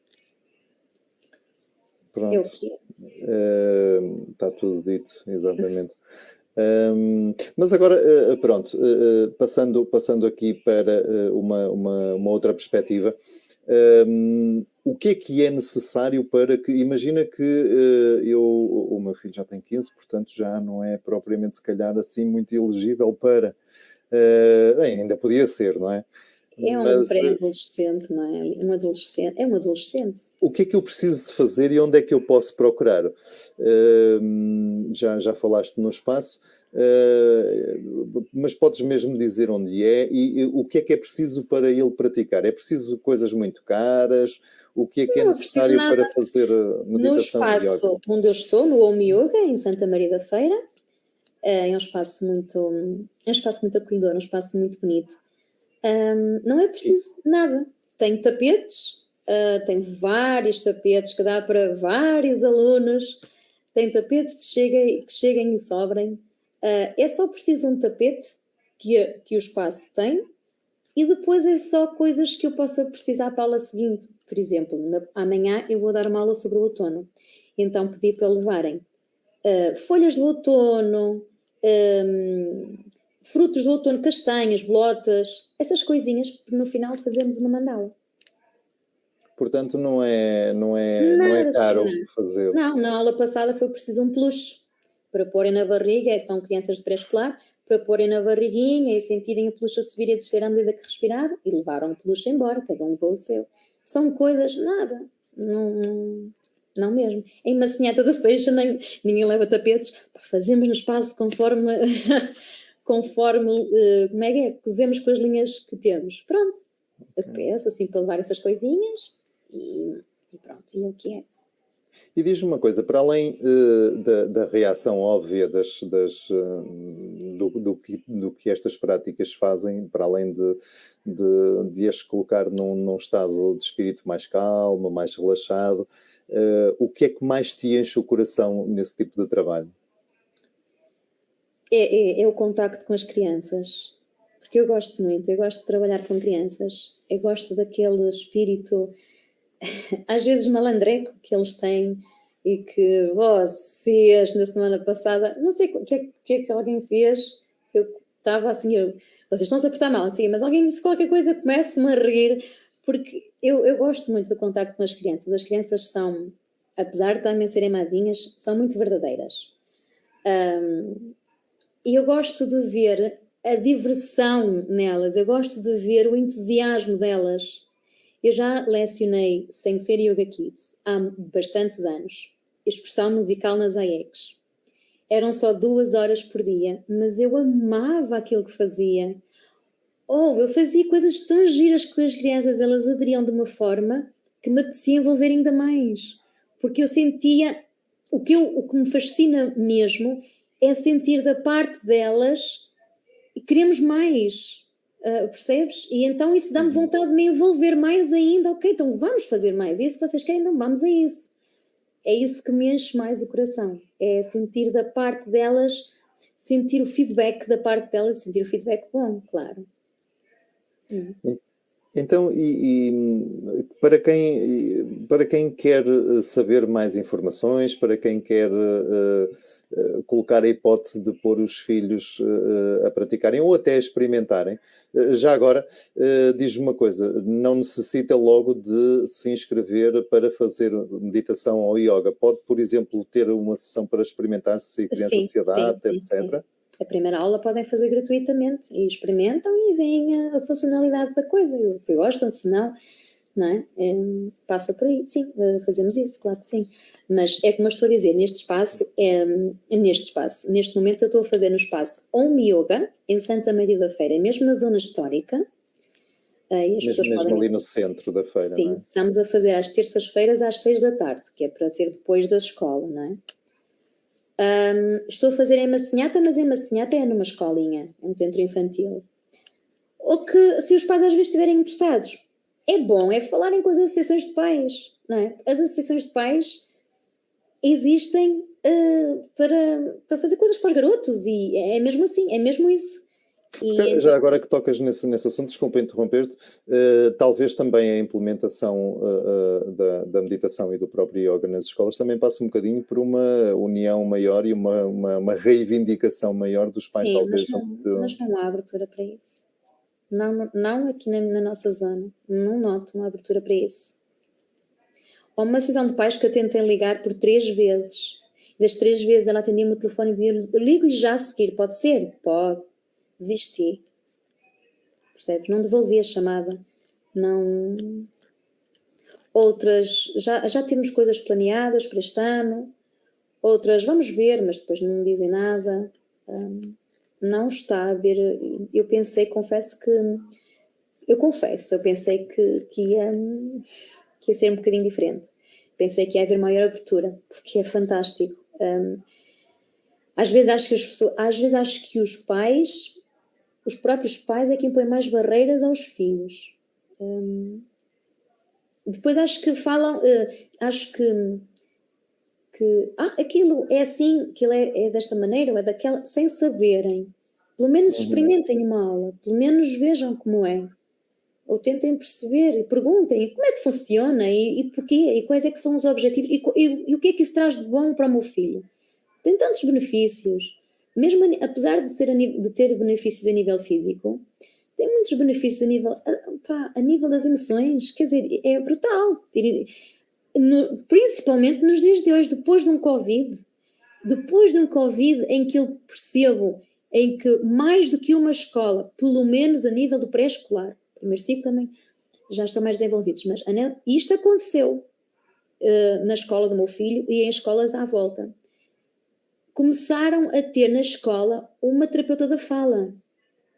Pronto. É o que é. Está tudo dito, exatamente. Mas agora, pronto, passando aqui para uma outra perspectiva, o que é necessário para que, imagina que o meu filho já tem 15, portanto já não é propriamente se calhar assim muito elegível para, bem, ainda podia ser, não é? É um pré-adolescente, não é? É um adolescente. O que é que eu preciso de fazer e onde é que eu posso procurar? Já falaste no espaço, mas podes mesmo dizer onde é e o que é preciso para ele praticar? É preciso coisas muito caras? O que é necessário para fazer meditação e yoga? No espaço onde eu estou, no Home Yoga, em Santa Maria da Feira, é um espaço muito acolhedor, um espaço muito bonito. Não é preciso nada. Tenho tapetes, tenho vários tapetes que dá para vários alunos. Tenho tapetes que cheguem e sobrem. É só preciso um tapete que o espaço tem e depois é só coisas que eu possa precisar para a aula seguinte. Por exemplo, amanhã eu vou dar uma aula sobre o outono. Então pedi para levarem folhas do outono, frutos do outono, castanhas, bolotas, essas coisinhas, para no final fazermos uma mandala. Portanto, não é caro fazer. Não, na aula passada foi preciso um peluche para porem na barriga, são crianças de pré-escolar, para porem na barriguinha e sentirem o peluche a subir e a descer à medida que respiravam, e levaram o peluche embora, cada um levou o seu. São coisas, nada, não mesmo. Em Massinhata da Seixa ninguém leva tapetes, fazemos no espaço conforme, como é que é? Cozemos com as linhas que temos. Pronto, peço assim para levar essas coisinhas e pronto, e é o que é. E diz-me uma coisa, para além da reação óbvia do que estas práticas fazem, para além de as colocar num estado de espírito mais calmo, mais relaxado, o que é que mais te enche o coração nesse tipo de trabalho? É o contacto com as crianças, porque eu gosto muito, eu gosto de trabalhar com crianças, eu gosto daquele espírito, às vezes malandreco, que eles têm, e que vocês, na semana passada, não sei o que é que alguém fez, eu estava assim, vocês estão-se a portar mal, assim, mas alguém disse qualquer coisa, começo-me a rir, porque eu gosto muito do contacto com as crianças são, apesar de também serem mazinhas, são muito verdadeiras. E eu gosto de ver a diversão nelas, eu gosto de ver o entusiasmo delas. Eu já lecionei, sem ser Yoga Kids, há bastantes anos, expressão musical nas AECs. Eram só 2 horas por dia, mas eu amava aquilo que fazia. Eu fazia coisas tão giras com as crianças, elas aderiam de uma forma que me apetecia envolver ainda mais. Porque eu sentia, o que me fascina mesmo é sentir da parte delas e queremos mais, percebes? E então isso dá-me vontade de me envolver mais ainda. Ok, então vamos fazer mais. É isso que vocês querem? Então vamos a isso. É isso que me enche mais o coração. É sentir da parte delas, sentir o feedback da parte delas, sentir o feedback bom, claro. Então, para quem quer saber mais informações, para quem quer colocar a hipótese de pôr os filhos a praticarem ou até a experimentarem, já agora, diz-me uma coisa, não necessita logo de se inscrever para fazer meditação ou yoga. Pode, por exemplo, ter uma sessão para experimentar se a criança se adapta, etc. Sim. A primeira aula podem fazer gratuitamente e experimentam e veem a funcionalidade da coisa. Se gostam, se não é? Passa por aí. Sim, fazemos isso, claro que sim. Mas é como eu estou a dizer, neste momento eu estou a fazer no espaço Om Yoga, em Santa Maria da Feira, mesmo na zona histórica. Mesmo ali no centro da feira, sim, não é? Estamos a fazer às terças-feiras às 6 da tarde, que é para ser depois da escola, não é? Estou a fazer em Massinhata, mas em Massinhata é numa escolinha, é um centro infantil. Ou que, se os pais às vezes estiverem interessados, é bom, é falarem com as associações de pais, não é? As associações de pais existem para fazer coisas para os garotos e é mesmo assim, é mesmo isso. Porque, já agora que tocas nesse assunto, desculpa interromper-te, talvez também a implementação da meditação e do próprio yoga nas escolas também passe um bocadinho por uma união maior e uma reivindicação maior dos pais, sim, talvez. Mas não há abertura para isso. Não aqui na nossa zona. Não noto uma abertura para isso. Há uma associação de pais que eu tentei ligar por 3 vezes. Das 3 vezes ela atendia-me o telefone e dizia: ligo-lhe já a seguir, pode ser? Pode. Desisti. Percebes? Não devolvi a chamada. Não. Outras, já temos coisas planeadas para este ano. Outras, vamos ver, mas depois não dizem nada. Não está a haver. Eu pensei que ia ser um bocadinho diferente. Pensei que ia haver maior abertura, porque é fantástico. Às vezes acho que os pais, os próprios pais é quem põe mais barreiras aos filhos. Depois acho que falam, aquilo é assim, aquilo é desta maneira ou é daquela, sem saberem. Pelo menos experimentem uma aula, pelo menos vejam como é. Ou tentem perceber e perguntem como é que funciona e porquê, e quais é que são os objetivos e o que é que isso traz de bom para o meu filho. Tem tantos benefícios, mesmo apesar de ter benefícios a nível físico, tem muitos benefícios a nível das emoções, quer dizer, é brutal. Principalmente nos dias de hoje, depois de um Covid, depois de um Covid em que eu percebo em que mais do que uma escola, pelo menos a nível do pré-escolar, primeiro ciclo também já estão mais desenvolvidos, mas isto aconteceu na escola do meu filho e em escolas à volta. Começaram a ter na escola uma terapeuta da fala.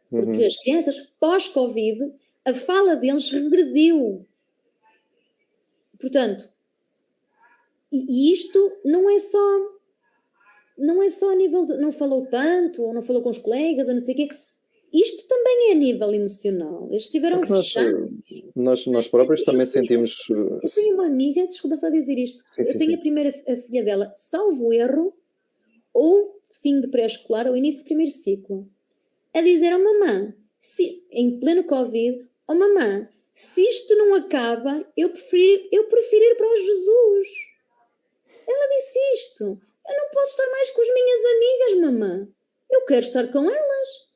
Porque as crianças, pós-Covid, a fala deles regrediu. Portanto, e isto não é só a nível de não falou tanto, ou não falou com os colegas, ou não sei o quê. Isto também é a nível emocional. Eles estiveram fechados. Nós próprios também sentimos... Eu tenho uma amiga, desculpa só dizer isto, eu tenho a primeira a filha dela, salvo erro, ou fim de pré-escolar, ou início de primeiro ciclo, a dizer ao mamã, em pleno Covid, mamã, se isto não acaba, eu prefiro ir para o Jesus. Ela disse isto. Eu não posso estar mais com as minhas amigas, mamã. Eu quero estar com elas.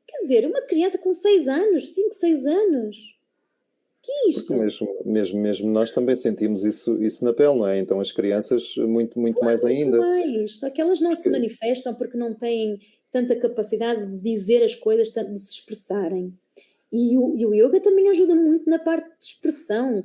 Quer dizer, uma criança com 6 anos, 5, 6 anos. Que é isto? Mesmo nós também sentimos isso na pele, não é? Então as crianças muito mais ainda. Mais. Só que elas não se manifestam porque não têm tanta capacidade de dizer as coisas, de se expressarem. E o yoga também ajuda muito na parte de expressão.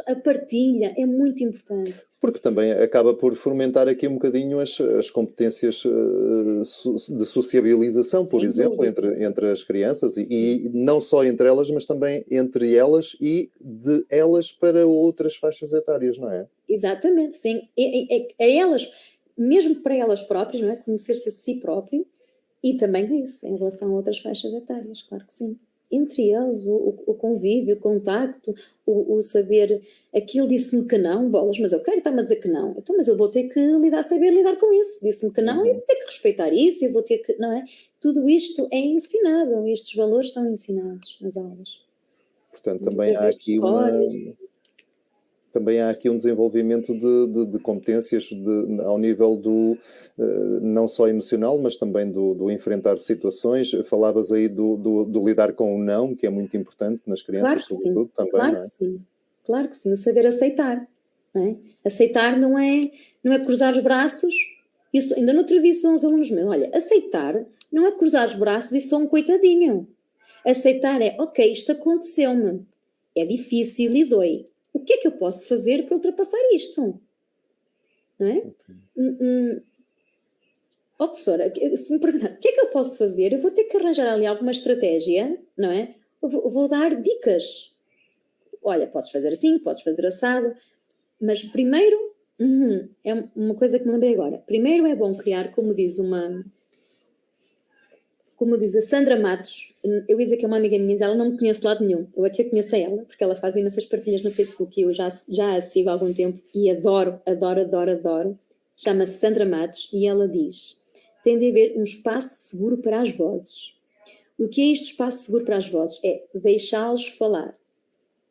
A partilha é muito importante. Porque também acaba por fomentar aqui um bocadinho as competências de sociabilização, por exemplo, entre as crianças, e não só entre elas, mas também entre elas e de elas para outras faixas etárias, não é? Exatamente, sim. É elas, mesmo para elas próprias, não é? Conhecer-se a si próprio, e também isso, em relação a outras faixas etárias, claro que sim. Entre eles, o convívio, o contacto, o saber, aquilo disse-me que não, bolas, mas eu quero estar-me a dizer que não. Então, mas eu vou ter que saber lidar com isso. Disse-me que não, eu vou ter que respeitar isso, eu vou ter que, não é? Tudo isto é ensinado, estes valores são ensinados nas aulas. Portanto, também há aqui um desenvolvimento de competências ao nível do não só emocional, mas também do enfrentar situações. Falavas aí do lidar com o não, que é muito importante nas crianças, sobretudo, também, claro, não é? Que sim. Claro que sim, o saber aceitar. Não é? Aceitar não é cruzar os braços. Isso, ainda no outro dia são os alunos meus. Olha, aceitar não é cruzar os braços e sou um coitadinho. Aceitar é, ok, isto aconteceu-me. É difícil e dói. O que é que eu posso fazer para ultrapassar isto? Não é? Professora, se me perguntar o que é que eu posso fazer, eu vou ter que arranjar ali alguma estratégia, não é? Vou dar dicas. Olha, podes fazer assim, podes fazer assado, mas primeiro, é uma coisa que me lembrei agora. Primeiro é bom criar, como diz a Sandra Matos, eu ia dizer que é uma amiga minha, ela não me conhece de lado nenhum, eu aqui a conheço a ela, porque ela faz imensas partilhas no Facebook e eu já a sigo há algum tempo e adoro. Chama-se Sandra Matos e ela diz, tem de haver um espaço seguro para as vozes. O que é este espaço seguro para as vozes? É deixá-los falar.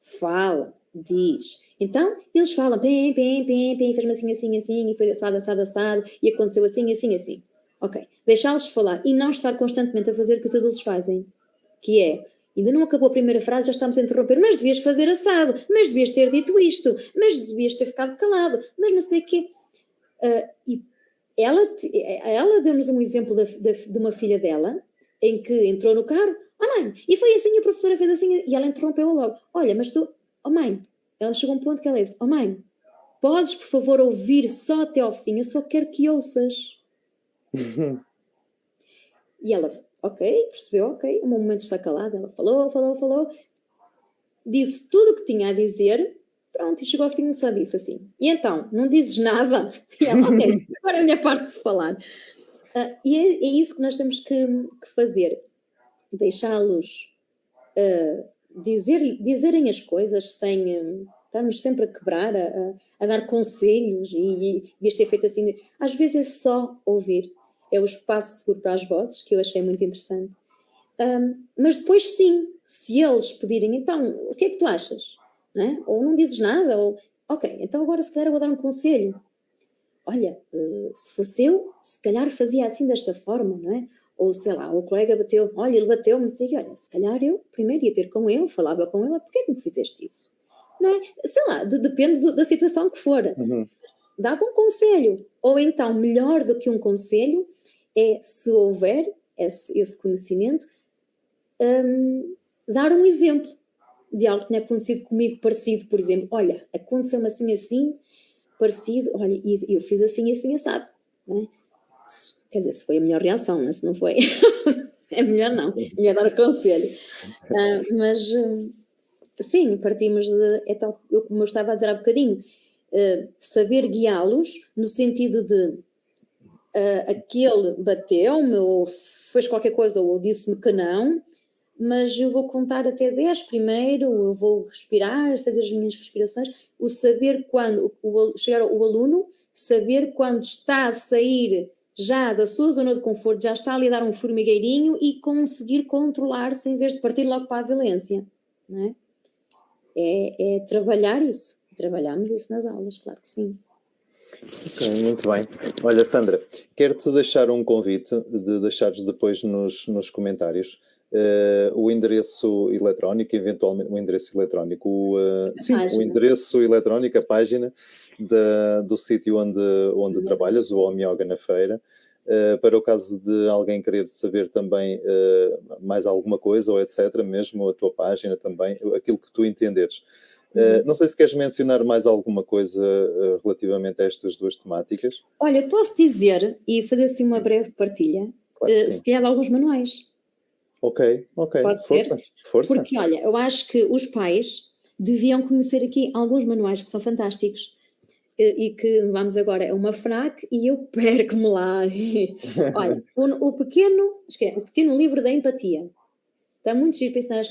Fala, diz. Então, eles falam, pem, fez-me assim, e foi assado, e aconteceu assim. Ok, deixá-los falar e não estar constantemente a fazer o que os adultos fazem. Que é, ainda não acabou a primeira frase, já estamos a interromper, mas devias fazer assado, mas devias ter dito isto, mas devias ter ficado calado, mas não sei o quê. E ela deu-nos um exemplo de uma filha dela, em que entrou no carro, mãe, e foi assim, a professora fez assim, e ela interrompeu logo. Olha, mas tu, mãe, ela chegou a um ponto que ela disse, mãe, podes por favor ouvir só até ao fim, eu só quero que ouças. E ela, ok, percebeu, ok, um momento está calada, ela falou, disse tudo o que tinha a dizer, pronto, e chegou ao fim e só disse assim, e então, não dizes nada? E ela, ok, agora é a minha parte de falar. E é isso que nós temos que fazer, deixá-los dizerem as coisas sem estarmos sempre a quebrar, a dar conselhos e devias ter feito assim. Às vezes é só ouvir. É o espaço seguro para as vozes, que eu achei muito interessante. Mas depois sim, se eles pedirem, então, o que é que tu achas? Não é? Ou não dizes nada, ou ok, então agora se calhar eu vou dar um conselho. Olha, se fosse eu, se calhar fazia assim desta forma, não é? Ou sei lá, o colega bateu, olha, ele bateu-me, dizia, olha, se calhar eu primeiro ia ter com ele, falava com ele, porquê que me fizeste isso? Não é? Sei lá, depende da situação que for. dava um conselho. Ou então, melhor do que um conselho, é, se houver esse conhecimento, dar um exemplo de algo que tinha acontecido comigo parecido, por exemplo. Olha, aconteceu-me assim, parecido, olha, e eu fiz assim, assado. Não é? Quer dizer, se foi a melhor reação, não é? Se não foi, é melhor não. É melhor dar o conselho. Mas, sim, partimos de... como eu estava a dizer há bocadinho, saber guiá-los no sentido de aquele bateu-me ou fez qualquer coisa ou disse-me que não, mas eu vou contar até 10 primeiro, eu vou respirar, fazer as minhas respirações, o saber quando, chegar o aluno, saber quando está a sair já da sua zona de conforto, já está ali a dar um formigueirinho e conseguir controlar-se em vez de partir logo para a violência, não é? É trabalhar isso. Trabalhamos isso nas aulas, claro que sim. Ok, muito bem. Olha, Sandra, quero-te deixar um convite de deixares depois nos comentários o endereço eletrónico, eventualmente o endereço eletrónico, o endereço eletrónico, a página do sítio onde trabalhas, o Home Yoga na Feira, para o caso de alguém querer saber também mais alguma coisa ou etc, mesmo a tua página também, aquilo que tu entenderes. Não sei se queres mencionar mais alguma coisa relativamente a estas duas temáticas. Olha, posso dizer e fazer assim uma breve partilha, claro que sim. se calhar de alguns manuais. Ok. Pode Força. ser? Porque, olha, eu acho que os pais deviam conhecer aqui alguns manuais que são fantásticos e que vamos agora, é uma FNAC e eu perco-me lá. Olha, o pequeno livro da empatia. Está muito giro para ensinar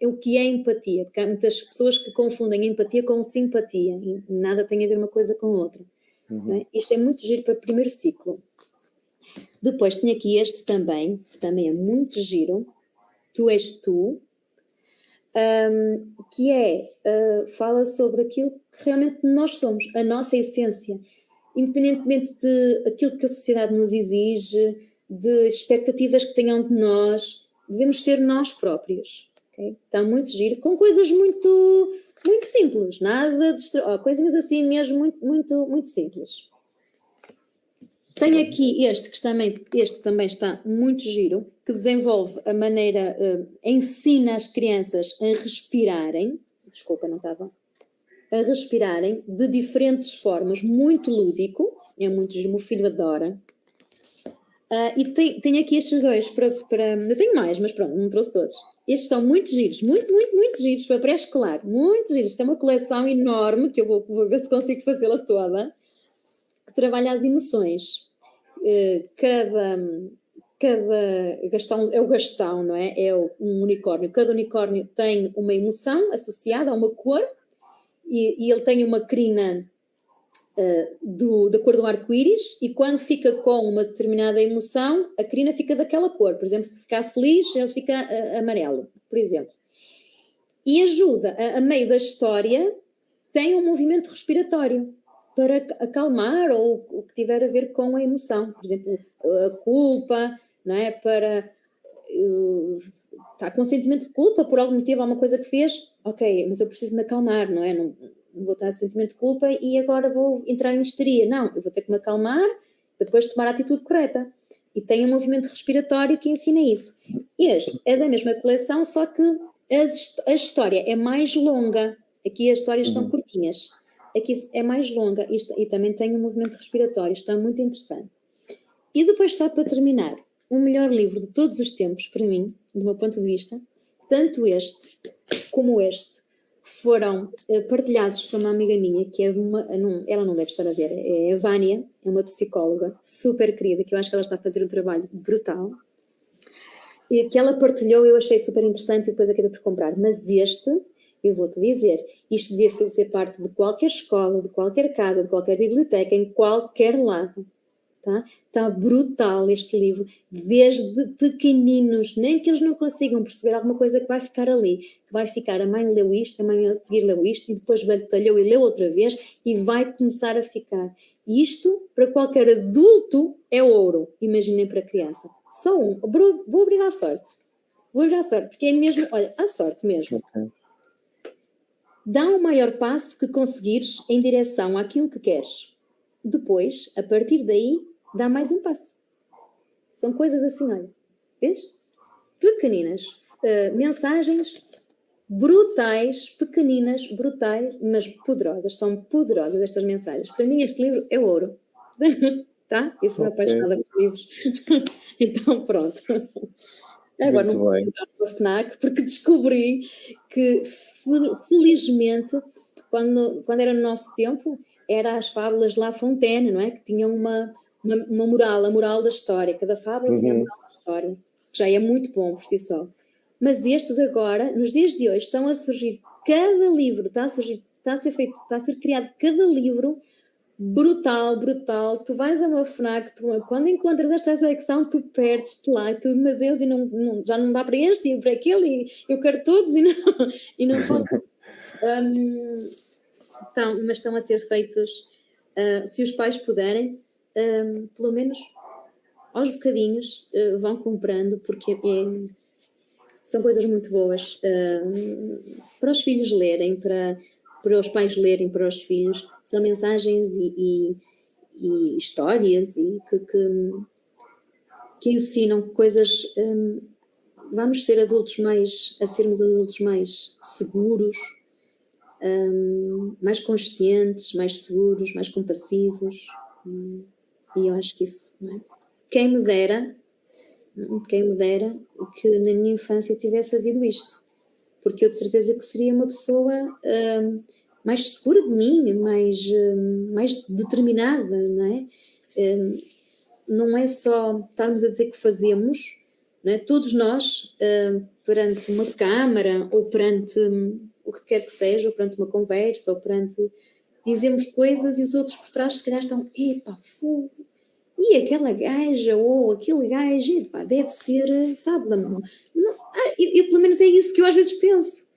o que é empatia, porque há muitas pessoas que confundem empatia com simpatia e nada tem a ver uma coisa com a outra. Não é? Isto é muito giro para o primeiro ciclo. Depois tinha aqui este também, que também é muito giro, Tu és tu, que fala sobre aquilo que realmente nós somos, a nossa essência, independentemente de aquilo que a sociedade nos exige, de expectativas que tenham de nós, devemos ser nós próprios. Okay? Está muito giro, com coisas muito, muito simples, nada de coisinhas assim mesmo muito simples. Tenho aqui este também está muito giro, que desenvolve a maneira, ensina as crianças a respirarem, a respirarem de diferentes formas, muito lúdico, é muito giro, o meu filho adora. E tenho aqui estes dois, eu tenho mais, mas pronto, não trouxe todos. Estes são muito giros, muito giros, para pré-escolar, muito giros. Isto é uma coleção enorme, que eu vou ver se consigo fazê-la toda, que trabalha as emoções. Cada gastão é o gastão, não é? É um unicórnio. Cada unicórnio tem uma emoção associada a uma cor e ele tem uma crina da cor do arco-íris e quando fica com uma determinada emoção, a crina fica daquela cor. Por exemplo, se ficar feliz, ele fica amarelo, por exemplo. E ajuda, a meio da história, tem um movimento respiratório para acalmar ou o que tiver a ver com a emoção. Por exemplo, a culpa, não é? Para está com sentimento de culpa por algum motivo, alguma coisa que fez, ok, mas eu preciso me acalmar, não é? Não vou estar de sentimento de culpa e agora vou entrar em histeria. Não, eu vou ter que me acalmar para depois tomar a atitude correta. E tem um movimento respiratório que ensina isso. Este é da mesma coleção, só que a história é mais longa. Aqui as histórias são curtinhas. Aqui é mais longa e também tem um movimento respiratório. Está muito interessante. E depois, só para terminar, o melhor livro de todos os tempos, para mim, do meu ponto de vista, tanto este como este, foram partilhados por uma amiga minha, que é ela não deve estar a ver, é a Vânia, é uma psicóloga super querida, que eu acho que ela está a fazer um trabalho brutal, e que ela partilhou, eu achei super interessante e depois acabei por comprar. Mas este, eu vou-te dizer, isto devia fazer parte de qualquer escola, de qualquer casa, de qualquer biblioteca, em qualquer lado. Tá? Está brutal este livro, desde pequeninos, nem que eles não consigam perceber alguma coisa que vai ficar ali, que vai ficar, a mãe leu isto, a mãe a seguir leu isto, e depois batalhou e leu outra vez, e vai começar a ficar. E isto, para qualquer adulto, é ouro, imaginem para criança. Só um, vou abrir à sorte, porque é mesmo, olha, à sorte mesmo. Dá o maior passo que conseguires em direção àquilo que queres. Depois, a partir daí, dá mais um passo. São coisas assim, olha. Vês? Pequeninas. Mensagens brutais, pequeninas, brutais, mas poderosas. São poderosas estas mensagens. Para mim este livro é ouro. Tá? Eu sou apaixonada por livros. Então pronto. Agora não vou jogar para a FNAC porque descobri que felizmente quando era no nosso tempo eram as fábulas de La Fontaine, não é? Que tinham uma moral, a moral da história. Cada fábula tinha a moral da história. Que já é muito bom por si só. Mas estes agora, nos dias de hoje, estão a surgir cada livro, está a ser criado cada livro brutal. Tu vais a uma FNAC, quando encontras esta secção, tu perdes-te lá, e tu, meu Deus, e já não dá para este e para aquele, e eu quero todos e não posso. Mas estão a ser feitos, se os pais puderem, pelo menos aos bocadinhos, vão comprando, porque são coisas muito boas para os filhos lerem, para os pais lerem para os filhos. São mensagens e histórias e que ensinam coisas. Vamos ser sermos adultos mais seguros, mais conscientes, mais seguros, mais compassivos. E eu acho que isso, não é? Quem me dera que na minha infância tivesse havido isto, porque eu de certeza que seria uma pessoa mais segura de mim, mais determinada, não é? Não é só estarmos a dizer que fazemos, não é? Todos nós, perante uma câmara, ou perante o que quer que seja, ou perante uma conversa, ou perante... dizemos coisas e os outros por trás se calhar estão, epá, fogo. E aquela gaja ou aquele gajo, pá, deve ser, sabe, e pelo menos é isso que eu às vezes penso,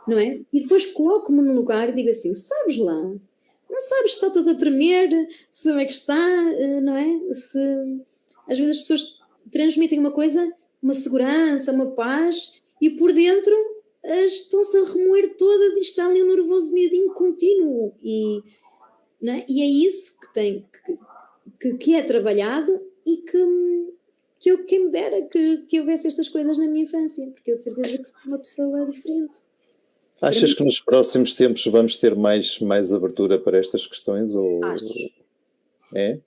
não é? E depois coloco-me no lugar e digo assim, sabes lá, não sabes se está tudo a tremer, se como é que está, não é? Às vezes as pessoas transmitem uma coisa, uma segurança, uma paz, e por dentro estão-se a remoer todas e está ali um nervoso miudinho contínuo, não é? E é isso que é trabalhado e que quem me dera que houvesse estas coisas na minha infância, porque eu de certeza que sou uma pessoa diferente. Achas que nos próximos tempos vamos ter mais abertura para estas questões? Ou... Acho. É?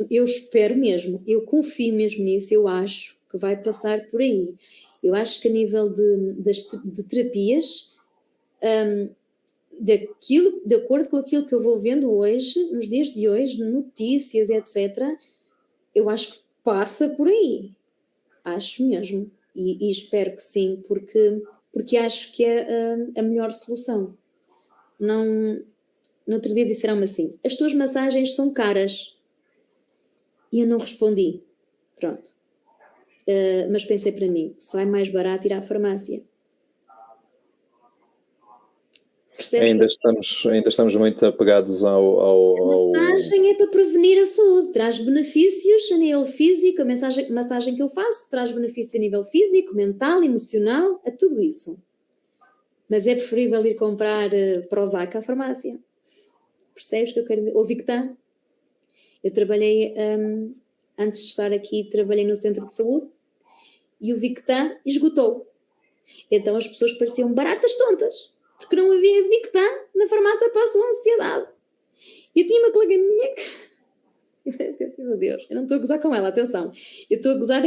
Eu espero mesmo, eu confio mesmo nisso, eu acho que vai passar por aí. Eu acho que a nível de terapias, de acordo com aquilo que eu vou vendo hoje, nos dias de hoje, notícias, etc., eu acho que passa por aí. Acho mesmo. E espero que sim, porque acho que é a melhor solução. No outro dia disseram-me assim, as tuas massagens são caras. E eu não respondi. Pronto. Mas pensei para mim, sai mais barato ir à farmácia. Ainda estamos muito apegados ao... A massagem é para prevenir a saúde, traz benefícios a nível físico, a massagem que eu faço traz benefícios a nível físico, mental, emocional, a tudo isso. Mas é preferível ir comprar Prozac à farmácia. Percebes o que eu quero dizer? Ou Victan. Eu trabalhei, antes de estar aqui, trabalhei no centro de saúde e o Victan esgotou. Então as pessoas pareciam baratas tontas. Porque não havia Victan na farmácia para a sua ansiedade. Eu tinha uma colega minha que... Meu Deus, eu não estou a gozar com ela, atenção. Eu estou a gozar,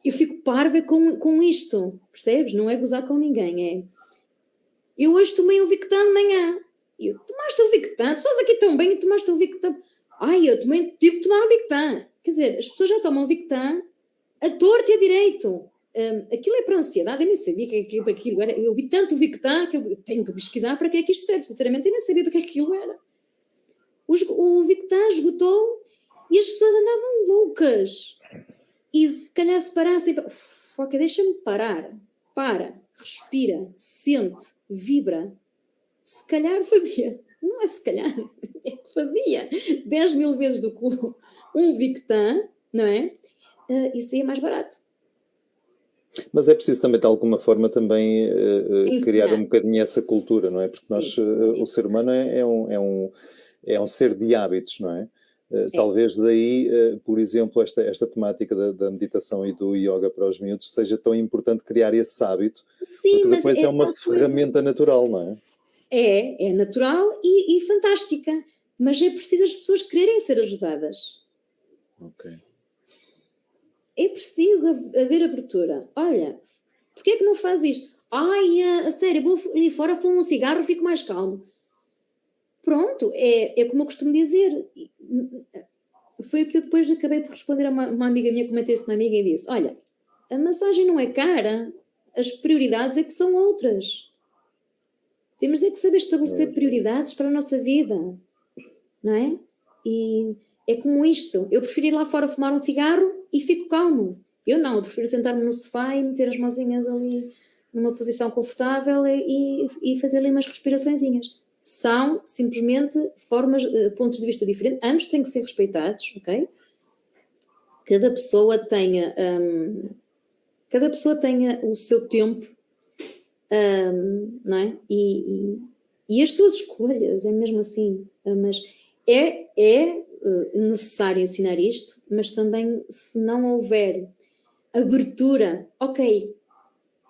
eu fico parva com isto, percebes? Não é gozar com ninguém, eu hoje tomei um Victan de manhã. Eu, tomaste um Victan? Tu estás aqui tão bem e tomaste um Victan? Eu também tive que tomar um Victan. Quer dizer, as pessoas já tomam Victan a torto e a direito. Aquilo é para a ansiedade, eu nem sabia que aquilo era. Eu vi tanto Victan que eu tenho que pesquisar para que é que isto serve. Sinceramente, eu nem sabia para que aquilo era. O Victan esgotou e as pessoas andavam loucas. E se calhar se parassem... Ok, deixa-me parar. Para, respira, sente, vibra. Se calhar fazia... Não é se calhar, é que fazia 10.000 vezes do que um Victan, não é? E saía mais barato. Mas é preciso também, de alguma forma, também criar Ensinar. um bocadinho essa cultura, não é? Porque nós, o ser humano é um ser de hábitos, não é? É. Talvez daí, por exemplo, esta temática da meditação e do yoga para os miúdos seja tão importante criar esse hábito, Sim, porque mas depois é é uma tal coisa. ferramenta natural, não é? É natural e fantástica, mas é preciso as pessoas quererem ser ajudadas. Ok. É preciso haver abertura. Olha, porquê é que não faz isto? Ai, a sério, vou ali fora, fumo um cigarro e fico mais calmo. Pronto, é como eu costumo dizer. Foi o que eu depois acabei por responder a uma amiga minha, comentei isso com uma amiga e disse, olha, a massagem não é cara, as prioridades é que são outras. Temos é que saber estabelecer prioridades para a nossa vida, não é? E é como isto. Eu prefiro ir lá fora fumar um cigarro e fico calmo. Eu não, eu prefiro sentar-me no sofá e meter as mãozinhas ali numa posição confortável e fazer ali umas respiraçõezinhas. São simplesmente formas, pontos de vista diferentes. Ambos têm que ser respeitados, ok? Cada pessoa tenha, cada pessoa tenha o seu tempo, não é? E as suas escolhas, é mesmo assim. Mas é necessário ensinar isto, mas também se não houver abertura, ok,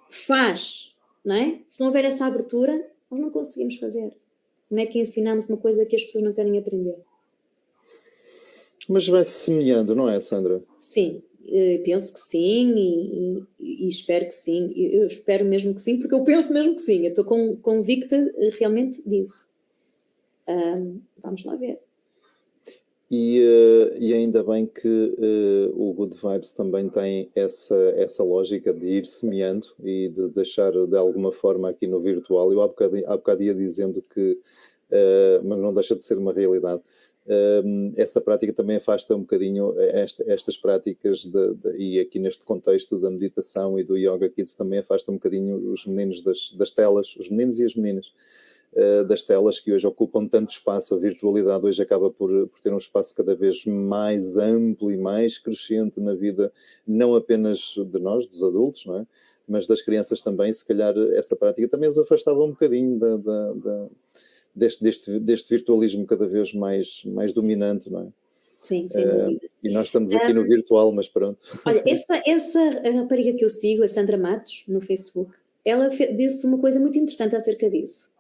faz, não é? Se não houver essa abertura, nós não conseguimos fazer. Como é que ensinamos uma coisa que as pessoas não querem aprender? Mas vai-se semeando, não é, Sandra? Sim, penso que sim e espero que sim. Eu espero mesmo que sim, porque eu penso mesmo que sim. Eu estou convicta realmente disso. Vamos lá ver. E ainda bem que o Good Vibes também tem essa lógica de ir semeando e de deixar de alguma forma aqui no virtual. Eu há bocado ia dizendo que, mas não deixa de ser uma realidade. Essa prática também afasta um bocadinho estas práticas e aqui neste contexto da meditação e do Yoga Kids também afasta um bocadinho os meninos das telas, os meninos e as meninas das telas que hoje ocupam tanto espaço. A virtualidade hoje acaba por ter um espaço cada vez mais amplo e mais crescente na vida, não apenas de nós, dos adultos, não é? Mas das crianças também. Se calhar essa prática também os afastava um bocadinho deste virtualismo cada vez mais dominante, não é? Sim, sem dúvida. E nós estamos aqui no virtual, mas pronto. Olha, essa rapariga que eu sigo, a Sandra Matos, no Facebook, ela disse uma coisa muito interessante acerca disso.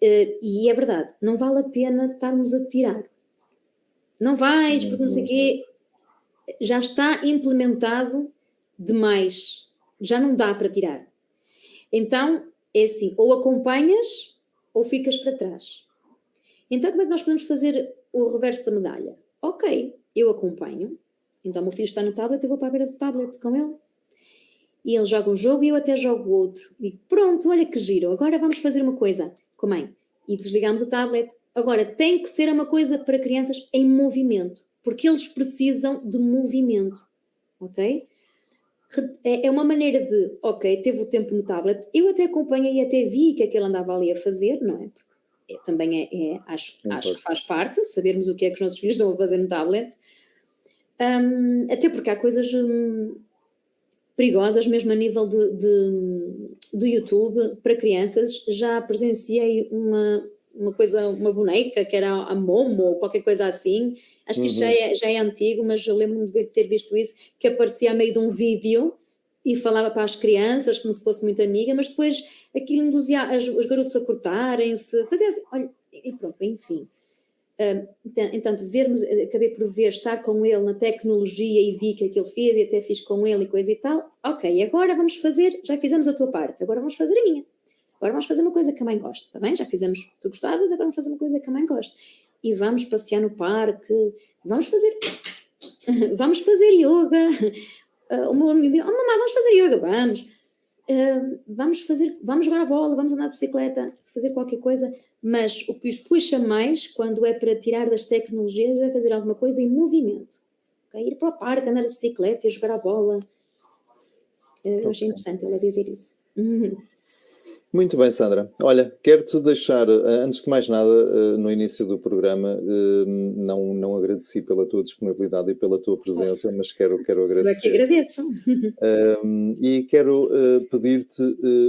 E é verdade, não vale a pena estarmos a tirar. Não vais, porque não sei o quê. Já está implementado demais. Já não dá para tirar. Então, é assim, ou acompanhas ou ficas para trás. Então, como é que nós podemos fazer o reverso da medalha? Ok, eu acompanho. Então, o meu filho está no tablet, eu vou para a beira do tablet com ele. E ele joga um jogo e eu até jogo outro. E pronto, olha que giro. Agora vamos fazer uma coisa com a mãe. E desligamos o tablet. Agora, tem que ser uma coisa para crianças em movimento. Porque eles precisam de movimento. Ok? É uma maneira de, ok, teve o tempo no tablet. Eu até acompanhei e até vi o que é que ele andava ali a fazer, não é? Porque também acho que faz parte, sabermos o que é que os nossos filhos estão a fazer no tablet. Até porque há coisas perigosas, mesmo a nível do YouTube, para crianças. Já presenciei uma coisa, uma boneca, que era a Momo, ou qualquer coisa assim. Acho que isto já é antigo, mas eu lembro-me de ter visto isso, que aparecia a meio de um vídeo e falava para as crianças como se fosse muito amiga, mas depois aquilo induzia os garotos a cortarem-se, fazia assim, olha, e pronto, enfim. Então, acabei por ver, estar com ele na tecnologia e vi que aquilo fez e até fiz com ele e coisa e tal. Ok, agora vamos fazer, já fizemos a tua parte, agora vamos fazer a minha. Agora vamos fazer uma coisa que a mãe gosta, está bem? Já fizemos o que tu gostavas, agora vamos fazer uma coisa que a mãe gosta. E vamos passear no parque, vamos fazer yoga. O meu amigo diz, mamãe, vamos fazer yoga, vamos. Vamos jogar a bola, vamos andar de bicicleta, fazer qualquer coisa, mas o que os puxa mais quando é para tirar das tecnologias é fazer alguma coisa em movimento. Okay? Ir para o parque, andar de bicicleta e jogar a bola. Eu achei interessante ela dizer isso. Muito bem, Sandra. Olha, quero-te deixar, antes de mais nada, no início do programa, não agradeci pela tua disponibilidade e pela tua presença, mas quero Eu é que agradecer. agradeço. E quero pedir-te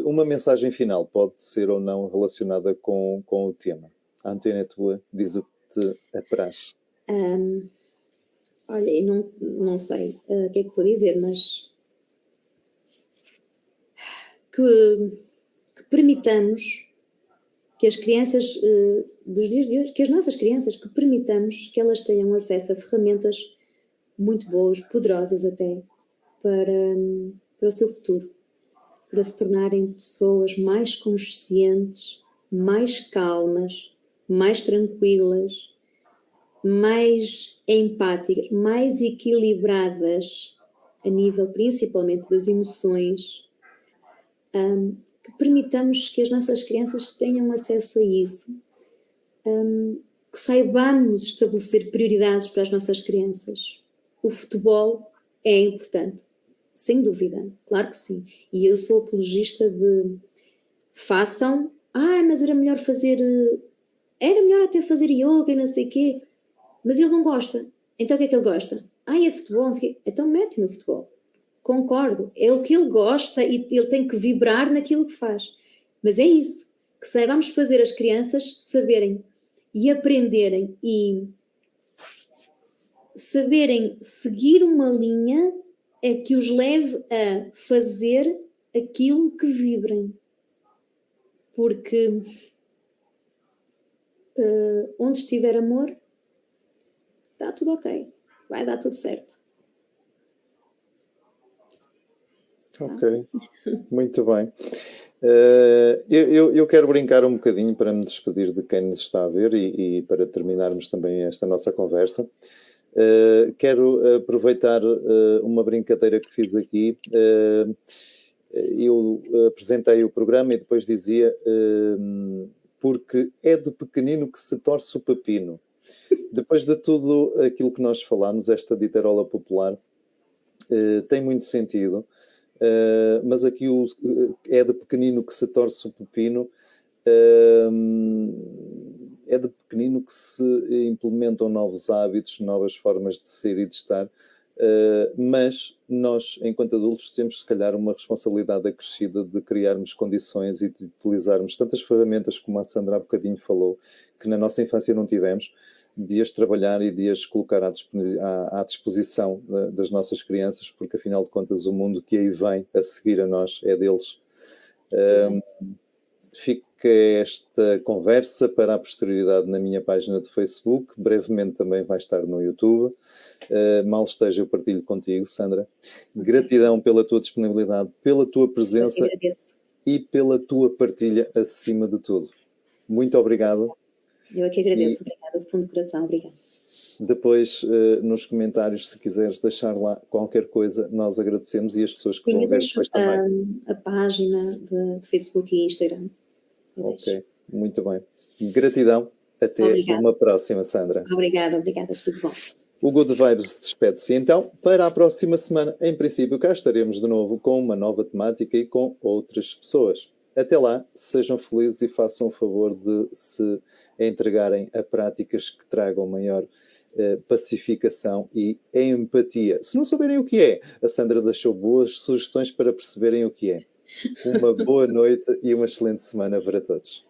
uma mensagem final, pode ser ou não relacionada com o tema. A antena é tua, diz o que te apraz. Olha, eu não sei o que é que vou dizer, mas que permitamos que as crianças dos dias de hoje, que as nossas crianças, que permitamos que elas tenham acesso a ferramentas muito boas, poderosas até, para o seu futuro, para se tornarem pessoas mais conscientes, mais calmas, mais tranquilas, mais empáticas, mais equilibradas a nível principalmente das emoções, que permitamos que as nossas crianças tenham acesso a isso, que saibamos estabelecer prioridades para as nossas crianças. O futebol é importante, sem dúvida, claro que sim. E eu sou apologista de façam, mas era melhor até fazer yoga e não sei o quê, mas ele não gosta. Então o que é que ele gosta? É futebol, não sei o quê. Então mete no futebol. Concordo, é o que ele gosta e ele tem que vibrar naquilo que faz. Mas é isso, que saibamos fazer as crianças saberem e aprenderem e saberem seguir uma linha que os leve a fazer aquilo que vibrem. Porque onde estiver amor, está tudo ok, vai dar tudo certo. Ok, muito bem. Eu quero brincar um bocadinho para me despedir de quem nos está a ver e para terminarmos também esta nossa conversa. Quero aproveitar uma brincadeira que fiz aqui. Eu apresentei o programa e depois dizia porque é de pequenino que se torce o pepino. Depois de tudo aquilo que nós falámos, esta ditarola popular tem muito sentido. Mas aqui é de pequenino que se torce o pepino, é de pequenino que se implementam novos hábitos, novas formas de ser e de estar, mas nós, enquanto adultos, temos se calhar uma responsabilidade acrescida de criarmos condições e de utilizarmos tantas ferramentas como a Sandra há bocadinho falou, que na nossa infância não tivemos, de as trabalhar e de as colocar à disposição das nossas crianças, porque afinal de contas o mundo que aí vem a seguir a nós é deles. Fica esta conversa para a posterioridade na minha página de Facebook, brevemente também vai estar no YouTube. Mal esteja, eu partilho contigo, Sandra. Gratidão pela tua disponibilidade, pela tua presença e pela tua partilha acima de tudo. Muito obrigado. Eu é que agradeço, obrigada de fundo do coração, obrigada. Depois, nos comentários, se quiseres deixar lá qualquer coisa, nós agradecemos e as pessoas que vão ver depois também. A página de Facebook e Instagram. Ok, muito bem. Gratidão. Até uma próxima, Sandra. Obrigada, tudo bom. O Good Vibes despede-se então. Para a próxima semana, em princípio, cá estaremos de novo com uma nova temática e com outras pessoas. Até lá, sejam felizes e façam o favor de se entregarem a práticas que tragam maior pacificação e empatia. Se não souberem o que é, a Sandra deixou boas sugestões para perceberem o que é. Uma boa noite e uma excelente semana para todos.